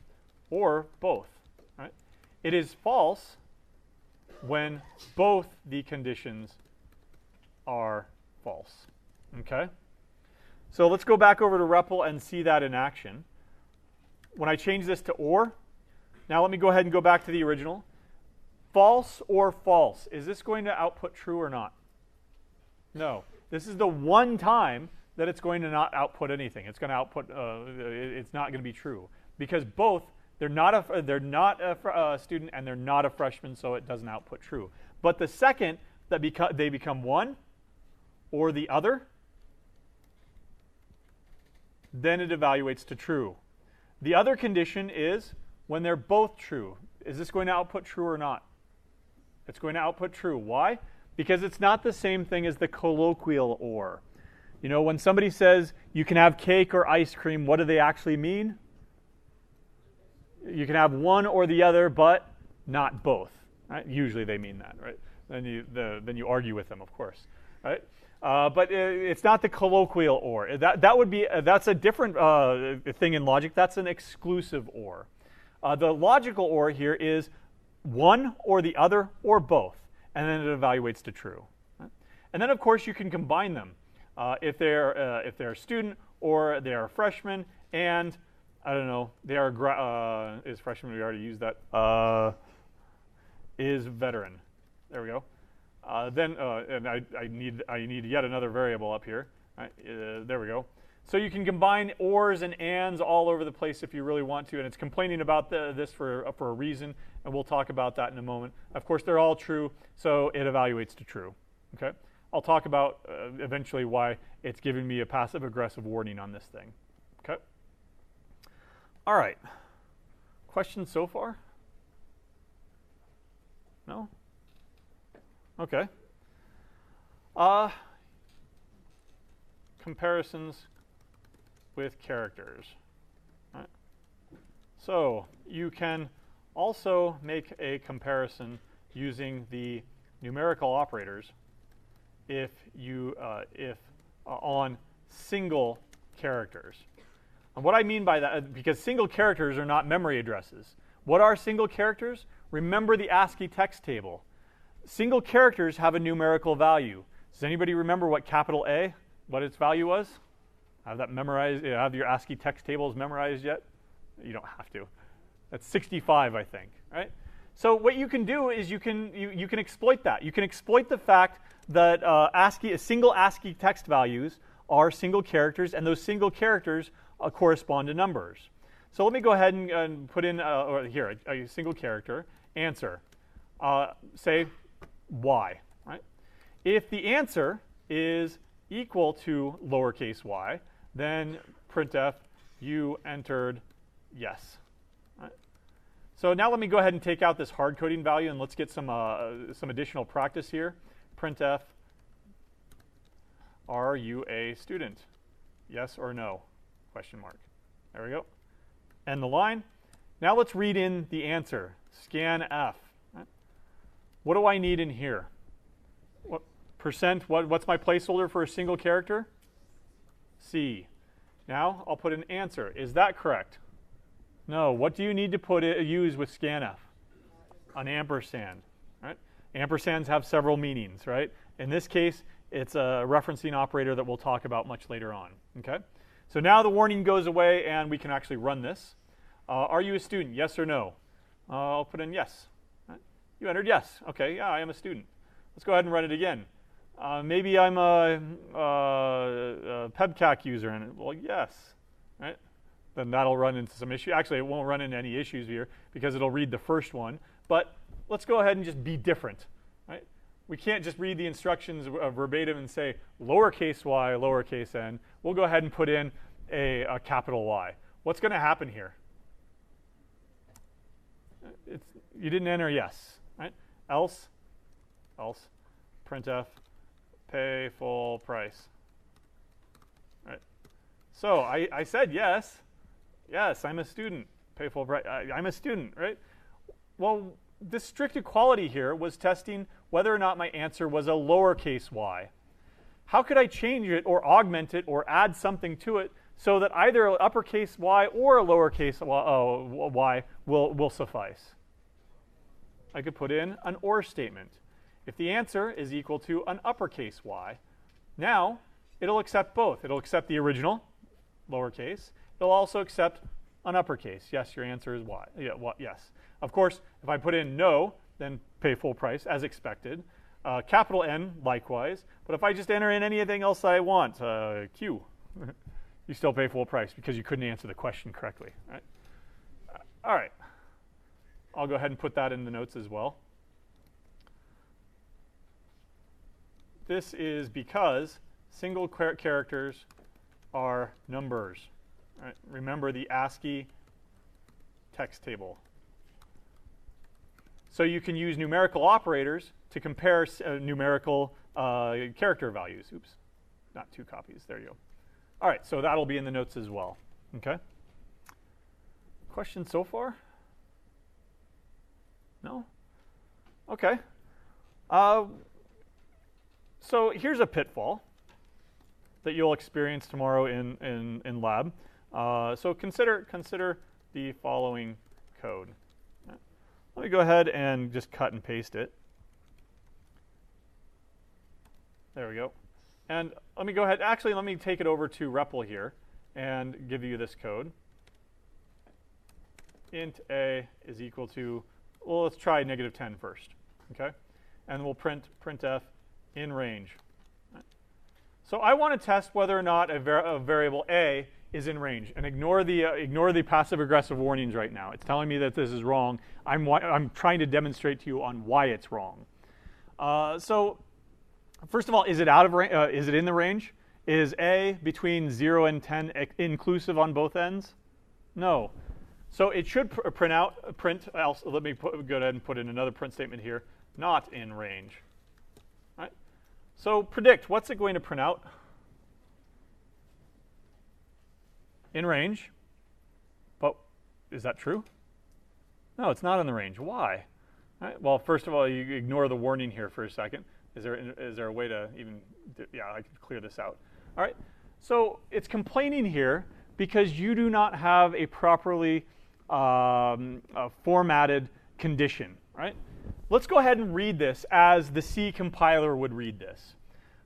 Speaker 1: or both. Right? It is false when both the conditions are false. Okay. So let's go back over to REPL and see that in action. When I change this to OR, now let me go ahead and go back to the original. False or false. Is this going to output true or not? No. This is the one time that it's going to not output anything. It's going to output. It's not going to be true because both they're not a student and they're not a freshman, so it doesn't output true. But the second that they become one or the other, then it evaluates to true. The other condition is when they're both true. Is this going to output true or not? It's going to output true. Why? Because it's not the same thing as the colloquial OR. You know, when somebody says you can have cake or ice cream, what do they actually mean? You can have one or the other, but not both. Right? Usually they mean that, right? Then you argue with them, of course, right? But it's not the colloquial OR. That would be that's a different thing in logic. That's an exclusive OR. The logical OR here is one or the other or both, and then it evaluates to true. Right? And then of course you can combine them if they're a student or they are a freshman, and I don't know, they are is freshman. We already used that. Is veteran. There we go. Then and I need yet another variable up here. Right? There we go. So you can combine ORs and ANDs all over the place if you really want to, and it's complaining about this for a reason, and we'll talk about that in a moment. Of course, they're all true, so it evaluates to true. Okay. I'll talk about eventually why it's giving me a passive-aggressive warning on this thing. Okay. All right. Questions so far? No? Okay. Comparisons with characters. Right. So you can also make a comparison using the numerical operators if on single characters. And what I mean by that, because single characters are not memory addresses. What are single characters? Remember the ASCII text table. Single characters have a numerical value. Does anybody remember what capital A, what its value was? Have that memorized? Have your ASCII text tables memorized yet? You don't have to. That's 65, I think, right? So what you can do is you can exploit that. You can exploit the fact that single ASCII text values are single characters, and those single characters correspond to numbers. So let me go ahead and put in a single character answer. Say y, right? If the answer is equal to lowercase y, then printf, you entered yes. Right? So now let me go ahead and take out this hard coding value, and let's get some additional practice here. Printf, are you a student? Yes or no? Question mark. There we go. End the line. Now let's read in the answer. Scanf. Right? What do I need in here? What percent? What's my placeholder for a single character? C. Now I'll put an answer. Is that correct? No. What do you need to use with scanf? An ampersand. Right? Ampersands have several meanings, right? In this case, it's a referencing operator that we'll talk about much later on. Okay? So now the warning goes away, and we can actually run this. Are you a student? Yes or no? I'll put in yes. Right? You entered yes. Okay, yeah, I am a student. Let's go ahead and run it again. Maybe I'm a PEBCAC user. And well, yes. Right? Then that'll run into some issue. Actually, it won't run into any issues here because it'll read the first one. But let's go ahead and just be different. Right? We can't just read the instructions verbatim and say lowercase y, lowercase n. We'll go ahead and put in a capital Y. What's going to happen here? You didn't enter yes, right? Else, printf, pay full price. Right? So I said yes. Yes, I'm a student. Pay full price. I'm a student, right? Well, this strict equality here was testing whether or not my answer was a lowercase y. How could I change it or augment it or add something to it so that either an uppercase y or a lowercase y will suffice? I could put in an OR statement. If the answer is equal to an uppercase y, now it'll accept both. It'll accept the original, lowercase. It'll also accept an uppercase. Yes, your answer is y. Yeah, yes. Of course, if I put in no, then pay full price, as expected. Capital N, likewise. But if I just enter in anything else I want, Q, you still pay full price because you couldn't answer the question correctly. Right? All right. I'll go ahead and put that in the notes as well. This is because single characters are numbers. Right? Remember the ASCII text table. So you can use numerical operators to compare numerical character values. Oops, not 2 copies. There you go. All right, so that'll be in the notes as well. Okay. Questions so far? No? Okay. So here's a pitfall that you'll experience tomorrow in lab. So consider the following code. Let me go ahead and just cut and paste it. There we go. And let me go ahead. Actually, let me take it over to REPL here and give you this code. Int a is equal to, well, let's try -10 first. Okay? And we'll printf in range. So I want to test whether or not a variable a is in range, and ignore the passive-aggressive warnings right now. It's telling me that this is wrong. I'm trying to demonstrate to you on why it's wrong. So first of all, is it out of is it in the range? Is a between 0 and 10 inclusive on both ends? No. So it should print. Else, let me go ahead and put in another print statement here. Not in range. Right? So predict. What's it going to print out? In range. But is that true? No, it's not in the range. Why? Right? Well, first of all, you ignore the warning here for a second. Is there a way to even? Yeah, I can clear this out. All right. So it's complaining here because you do not have a properly formatted condition. Right? Let's go ahead and read this as the C compiler would read this.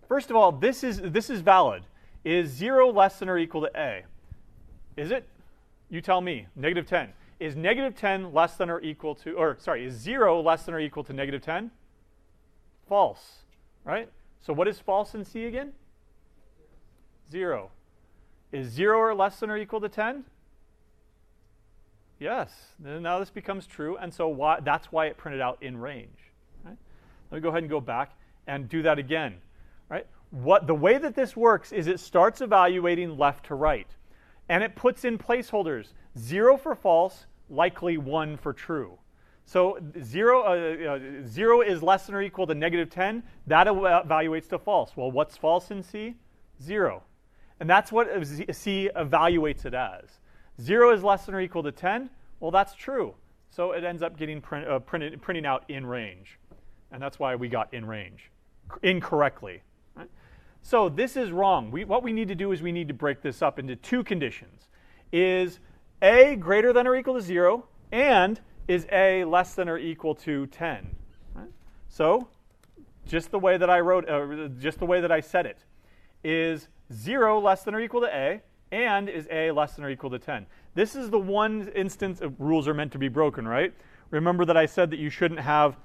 Speaker 1: First of all, this is valid. Is 0 less than or equal to a? Is it? You tell me. -10. Is -10 less than or equal to, or sorry, is 0 less than or equal to -10? False, right? So what is false in C again? 0. Is 0 or less than or equal to 10? Yes. Now this becomes true, and so that's why it printed out in range. Right? Let me go ahead and go back and do that again. Right? The way that this works is it starts evaluating left to right. and it puts in placeholders, 0 for false, likely 1 for true. So 0 is less than or equal to negative 10. That evaluates to false. Well, what's false in C? 0. And that's what C evaluates it as. 0 is less than or equal to 10. Well, that's true. So it ends up getting printing out in range. And that's why we got in range incorrectly. Right? So this is wrong. What we need to do is we need to break this up into two conditions. Is A greater than or equal to 0, and is A less than or equal to 10? Right? So just the way that I wrote, just the way that I said it, is 0 less than or equal to A, and is A less than or equal to 10? This is the one instance of rules are meant to be broken, right? Remember that I said that you shouldn't have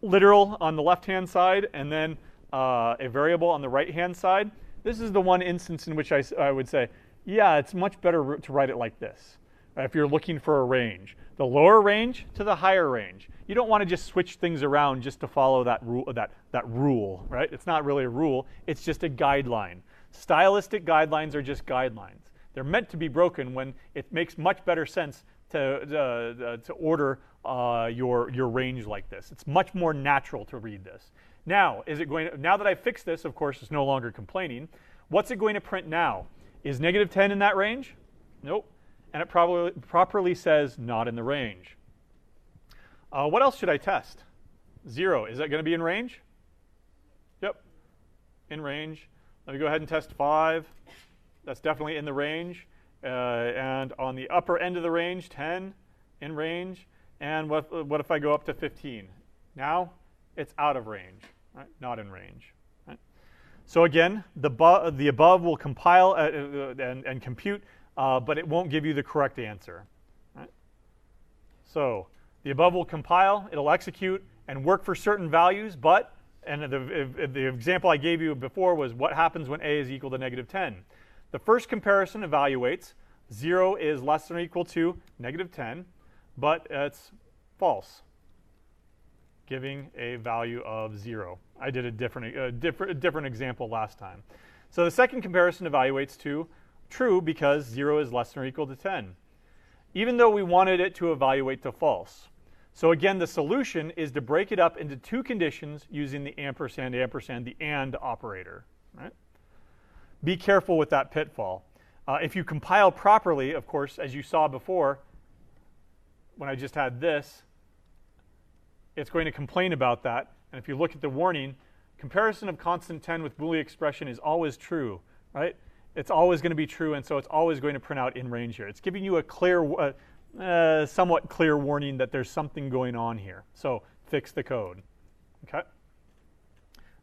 Speaker 1: literal on the left-hand side and then a variable on the right-hand side. This is the one instance in which I would say, yeah, it's much better to write it like this. If you're looking for a range, the lower range to the higher range. You don't want to just switch things around just to follow that rule, right? It's not really a rule. It's just a guideline. Stylistic guidelines are just guidelines. They're meant to be broken when it makes much better sense to order your range like this. It's much more natural to read this. Now, now that I've fixed this, of course, it's no longer complaining. What's it going to print now? Is negative 10 in that range? Nope. And it properly says not in the range. What else should I test? 0. Is that going to be in range? Yep. In range. Let me go ahead and test 5. That's definitely in the range. And on the upper end of the range, 10 in range. And what if I go up to 15? Now it's out of range, right? Not in range. Right? So again, the above will compile and compute, but it won't give you the correct answer. Right? So the above will compile, it'll execute, and work for certain values, but, and the example I gave you before was what happens when A is equal to negative 10. The first comparison evaluates 0 is less than or equal to negative 10, but it's false, giving a value of 0. I did a different example last time. So the second comparison evaluates to true because 0 is less than or equal to 10, even though we wanted it to evaluate to false. So again, the solution is to break it up into two conditions using the ampersand, the and operator. Right? Be careful with that pitfall. If you compile properly, of course, as you saw before, when I just had this, it's going to complain about that. And if you look at the warning, comparison of constant 10 with Boolean expression is always true, right? It's always going to be true, and so it's always going to print out in range here. It's giving you a clear, somewhat clear warning that there's something going on here. So fix the code, okay?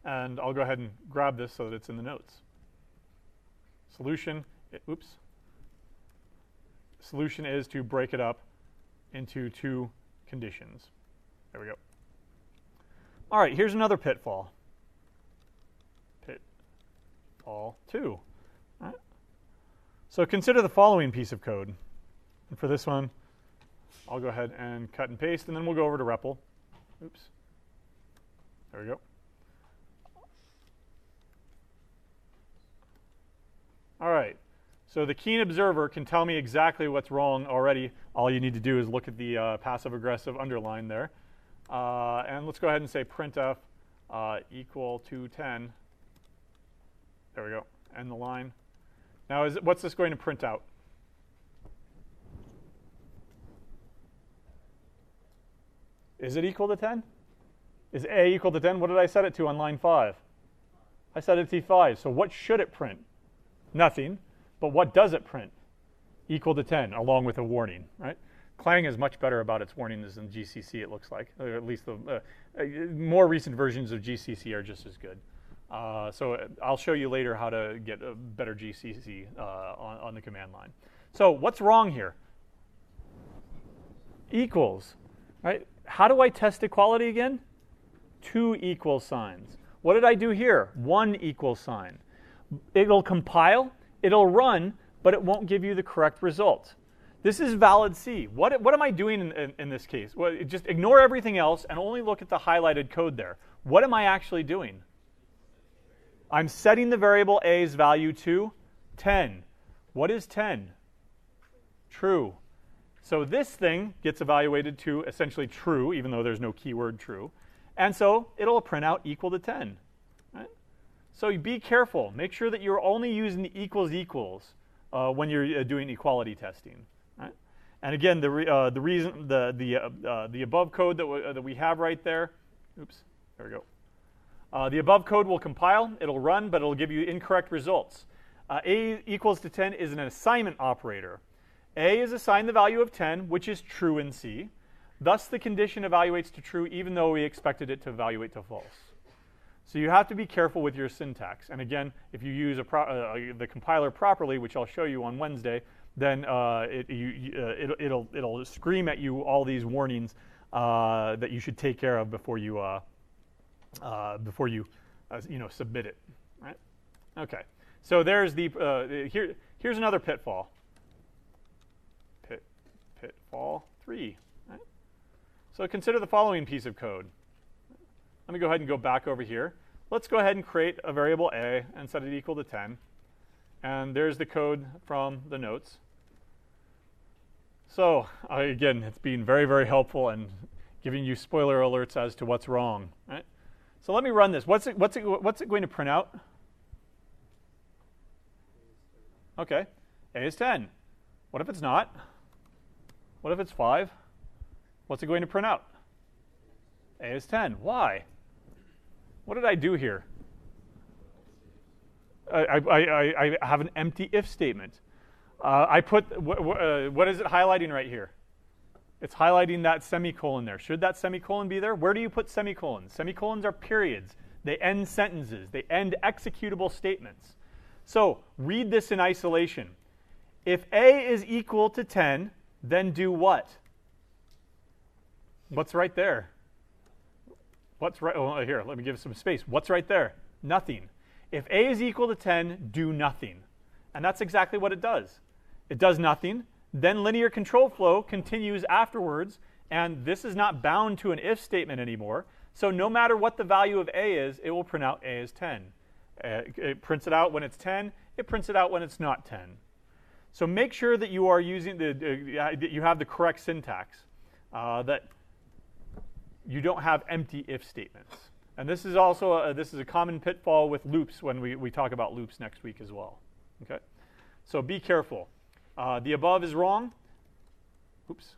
Speaker 1: And I'll go ahead and grab this so that it's in the notes. Solution is to break it up into two conditions. There we go. All right, here's another pitfall. Pitfall 2. All right. So consider the following piece of code. And for this one, I'll go ahead and cut and paste, and then we'll go over to REPL. Oops. There we go. All right. So the keen observer can tell me exactly what's wrong already. All you need to do is look at the passive-aggressive underline there. And let's go ahead and say printf equal to 10. There we go. End the line. Now, what's this going to print out? Is it equal to 10? Is A equal to 10? What did I set it to on line 5? I set it to 5. So what should it print? Nothing. But what does it print? Equal to 10, along with a warning, right? Clang is much better about its warnings than GCC, it looks like. Or at least the more recent versions of GCC are just as good. So I'll show you later how to get a better GCC on the command line. So what's wrong here? Equals, right? How do I test equality again? 2 equal signs. What did I do here? 1 equal sign. It'll compile, it'll run, but it won't give you the correct result. This is valid C. What am I doing in this case? Well, just ignore everything else and only look at the highlighted code there. What am I actually doing? I'm setting the variable A's value to 10. What is 10? True. So this thing gets evaluated to essentially true, even though there's no keyword true. And so it'll print out equal to 10. Right? So be careful. Make sure that you're only using the equals equals when you're doing equality testing. Right? And again, the above code that we have right there. Oops, there we go. The above code will compile. It'll run, but it'll give you incorrect results. A equals to 10 is an assignment operator. A is assigned the value of 10, which is true in C. Thus, the condition evaluates to true even though we expected it to evaluate to false. So you have to be careful with your syntax. And again, if you use the compiler properly, which I'll show you on Wednesday, then it'll scream at you all these warnings that you should take care of before you submit it. Right? Okay. So there's here's another pitfall. Pitfall 3. Right? So consider the following piece of code. Let me go ahead and go back over here. Let's go ahead and create a variable a and set it equal to 10. And there's the code from the notes. So again, it's been very, very helpful and giving you spoiler alerts as to what's wrong. Right? So let me run this. What's it going to print out? Okay, a is 10. What if it's not? What if it's 5? What's it going to print out? A is 10. Why? What did I do here? I have an empty if statement. I put, what is it highlighting right here? It's highlighting that semicolon there. Should that semicolon be there? Where do you put semicolons? Semicolons are periods. They end sentences. They end executable statements. So read this in isolation. If A is equal to 10, then do what? What's right there? What's right? Oh, here, let me give some space. What's right there? Nothing. If A is equal to 10, do nothing. And that's exactly what it does. It does nothing. Then linear control flow continues afterwards, and this is not bound to an if statement anymore. So no matter what the value of A is, it will print out A is 10. It prints it out when it's 10. It prints it out when it's not 10. So make sure that you are using that you have the correct syntax, that you don't have empty if statements. And this is also a common pitfall with loops when we talk about loops next week as well. Okay, so be careful. The above is wrong. Oops.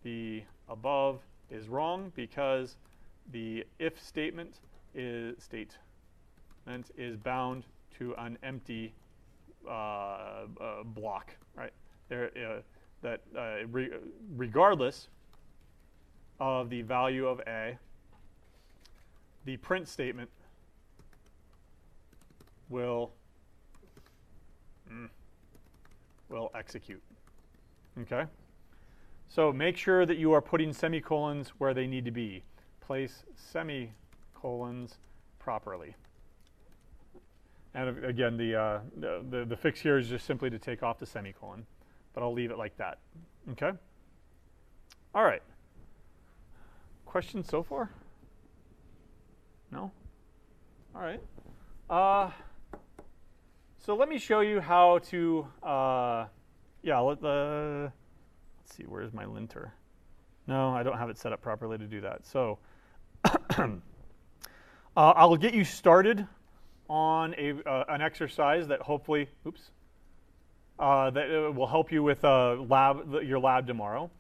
Speaker 1: The above is wrong because the if statement is bound to an empty block, right? Regardless of the value of A, the print statement will execute. Okay? So make sure that you are putting semicolons where they need to be. Place semicolons properly. And again, the fix here is just simply to take off the semicolon, but I'll leave it like that. Okay? All right. Questions so far? No? All right. So let me show you how to, let's see, where's my linter? No, I don't have it set up properly to do that. So I'll get you started on an exercise that hopefully, that will help you with your lab tomorrow.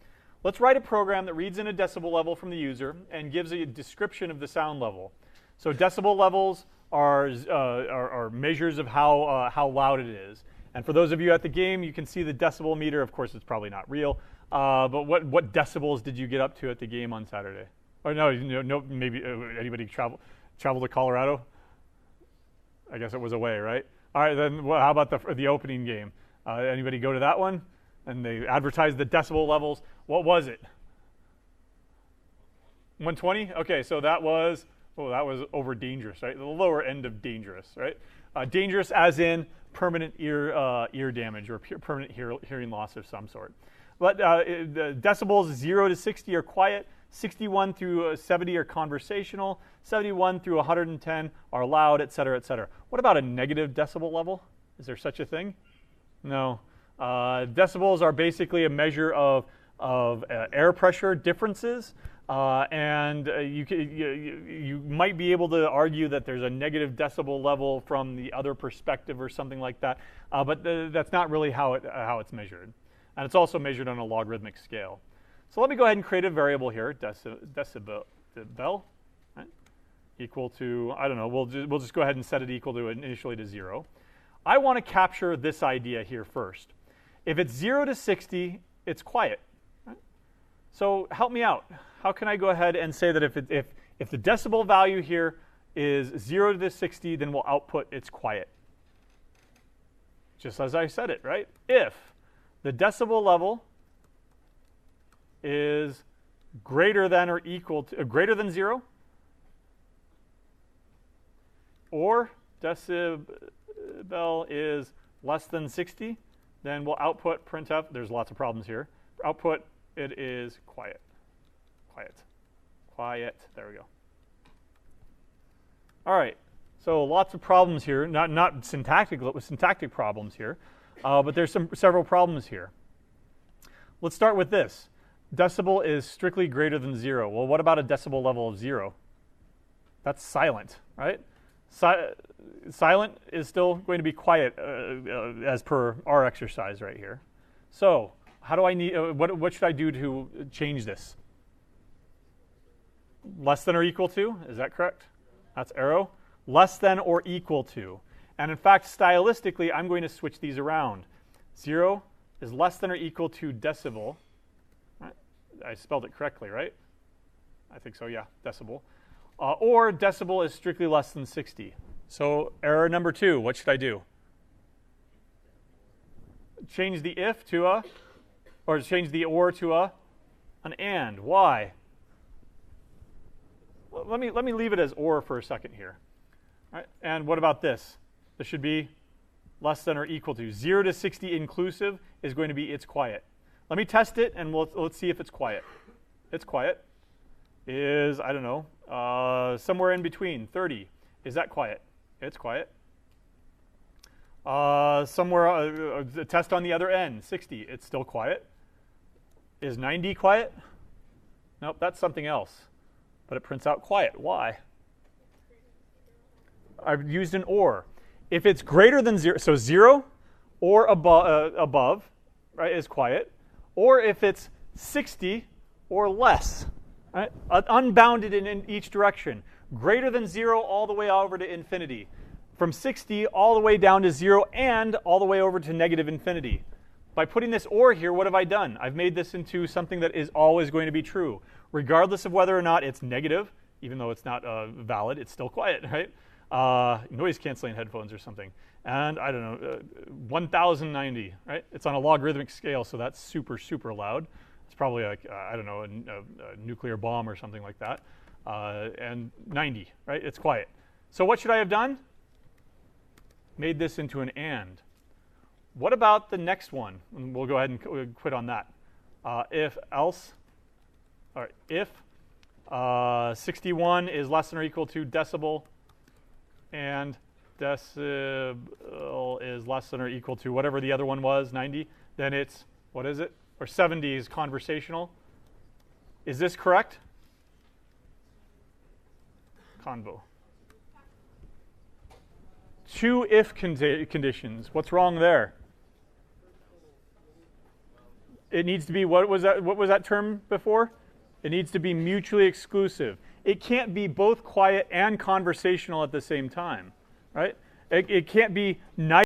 Speaker 1: Let's write a program that reads in a decibel level from the user and gives a description of the sound level. So decibel levels are measures of how loud it is. And for those of you at the game, you can see the decibel meter. Of course, it's probably not real. But what decibels did you get up to at the game on Saturday? Or no, maybe anybody travel to Colorado? I guess it was away, right? All right, then how about the opening game? Anybody go to that one? And they advertised the decibel levels. What was it? 120? Okay, so that was over dangerous, right? The lower end of dangerous, right? Dangerous as in permanent ear damage or permanent hearing loss of some sort. But the decibels 0 to 60 are quiet, 61 through 70 are conversational, 71 through 110 are loud, et cetera, et cetera. What about a negative decibel level? Is there such a thing? No. Decibels are basically a measure of air pressure differences, and you might be able to argue that there's a negative decibel level from the other perspective or something like that, but that's not really how it's measured. And it's also measured on a logarithmic scale. So let me go ahead and create a variable here, decibel, right? Equal to, I don't know, we'll just go ahead and set it equal to initially to 0. I want to capture this idea here first. If it's 0 to 60, it's quiet. Right? So help me out. How can I go ahead and say that if the decibel value here is 0 to 60, then we'll output it's quiet? Just as I said it, right? If the decibel level is greater than or equal to greater than 0, or decibel is less than 60, then we'll output printf. There's lots of problems here. Output, it is quiet. Quiet. There we go. All right. So lots of problems here. Not syntactic problems here, but there's several problems here. Let's start with this. Decibel is strictly greater than 0. Well, what about a decibel level of 0? That's silent, right? Silent is still going to be quiet as per our exercise right here. So how do I need? What should I do to change this? Less than or equal to? Is that correct? That's arrow. Less than or equal to. And in fact, stylistically, I'm going to switch these around. 0 is less than or equal to decibel. Right? I spelled it correctly, right? I think so, yeah, decibel. Or decibel is strictly less than 60. So error number 2, what should I do? Change the if to a, or change the or to an and. Why? Well, let me leave it as or for a second here. All right, and what about this? This should be less than or equal to. 0 to 60 inclusive is going to be it's quiet. Let me test it, and let's see if it's quiet. It's quiet. Is, I don't know, somewhere in between. 30. Is that quiet? It's quiet. Somewhere, a test on the other end. 60. It's still quiet. Is 90 quiet? Nope, that's something else. But it prints out quiet. Why? I've used an or. If it's greater than 0, so 0 or above, right, is quiet. Or if it's 60 or less. Right? Unbounded in each direction. Greater than 0 all the way over to infinity. From 60 all the way down to 0 and all the way over to negative infinity. By putting this or here, what have I done? I've made this into something that is always going to be true. Regardless of whether or not it's negative, even though it's not valid, it's still quiet, right? Noise canceling headphones or something. And I don't know, 1090, right? It's on a logarithmic scale, so that's super, super loud. It's probably like, I don't know, a nuclear bomb or something like that. And 90, right? It's quiet. So what should I have done? Made this into an and. What about the next one? And we'll go ahead and quit on that. If else, all right, if 61 is less than or equal to decibel and decibel is less than or equal to whatever the other one was, 90, then it's, what is it? Or 70 is conversational. Is this correct? Convo. 2 if conditions. What's wrong there? It needs to be, what was that term before? It needs to be mutually exclusive. It can't be both quiet and conversational at the same time, right? It can't be neither.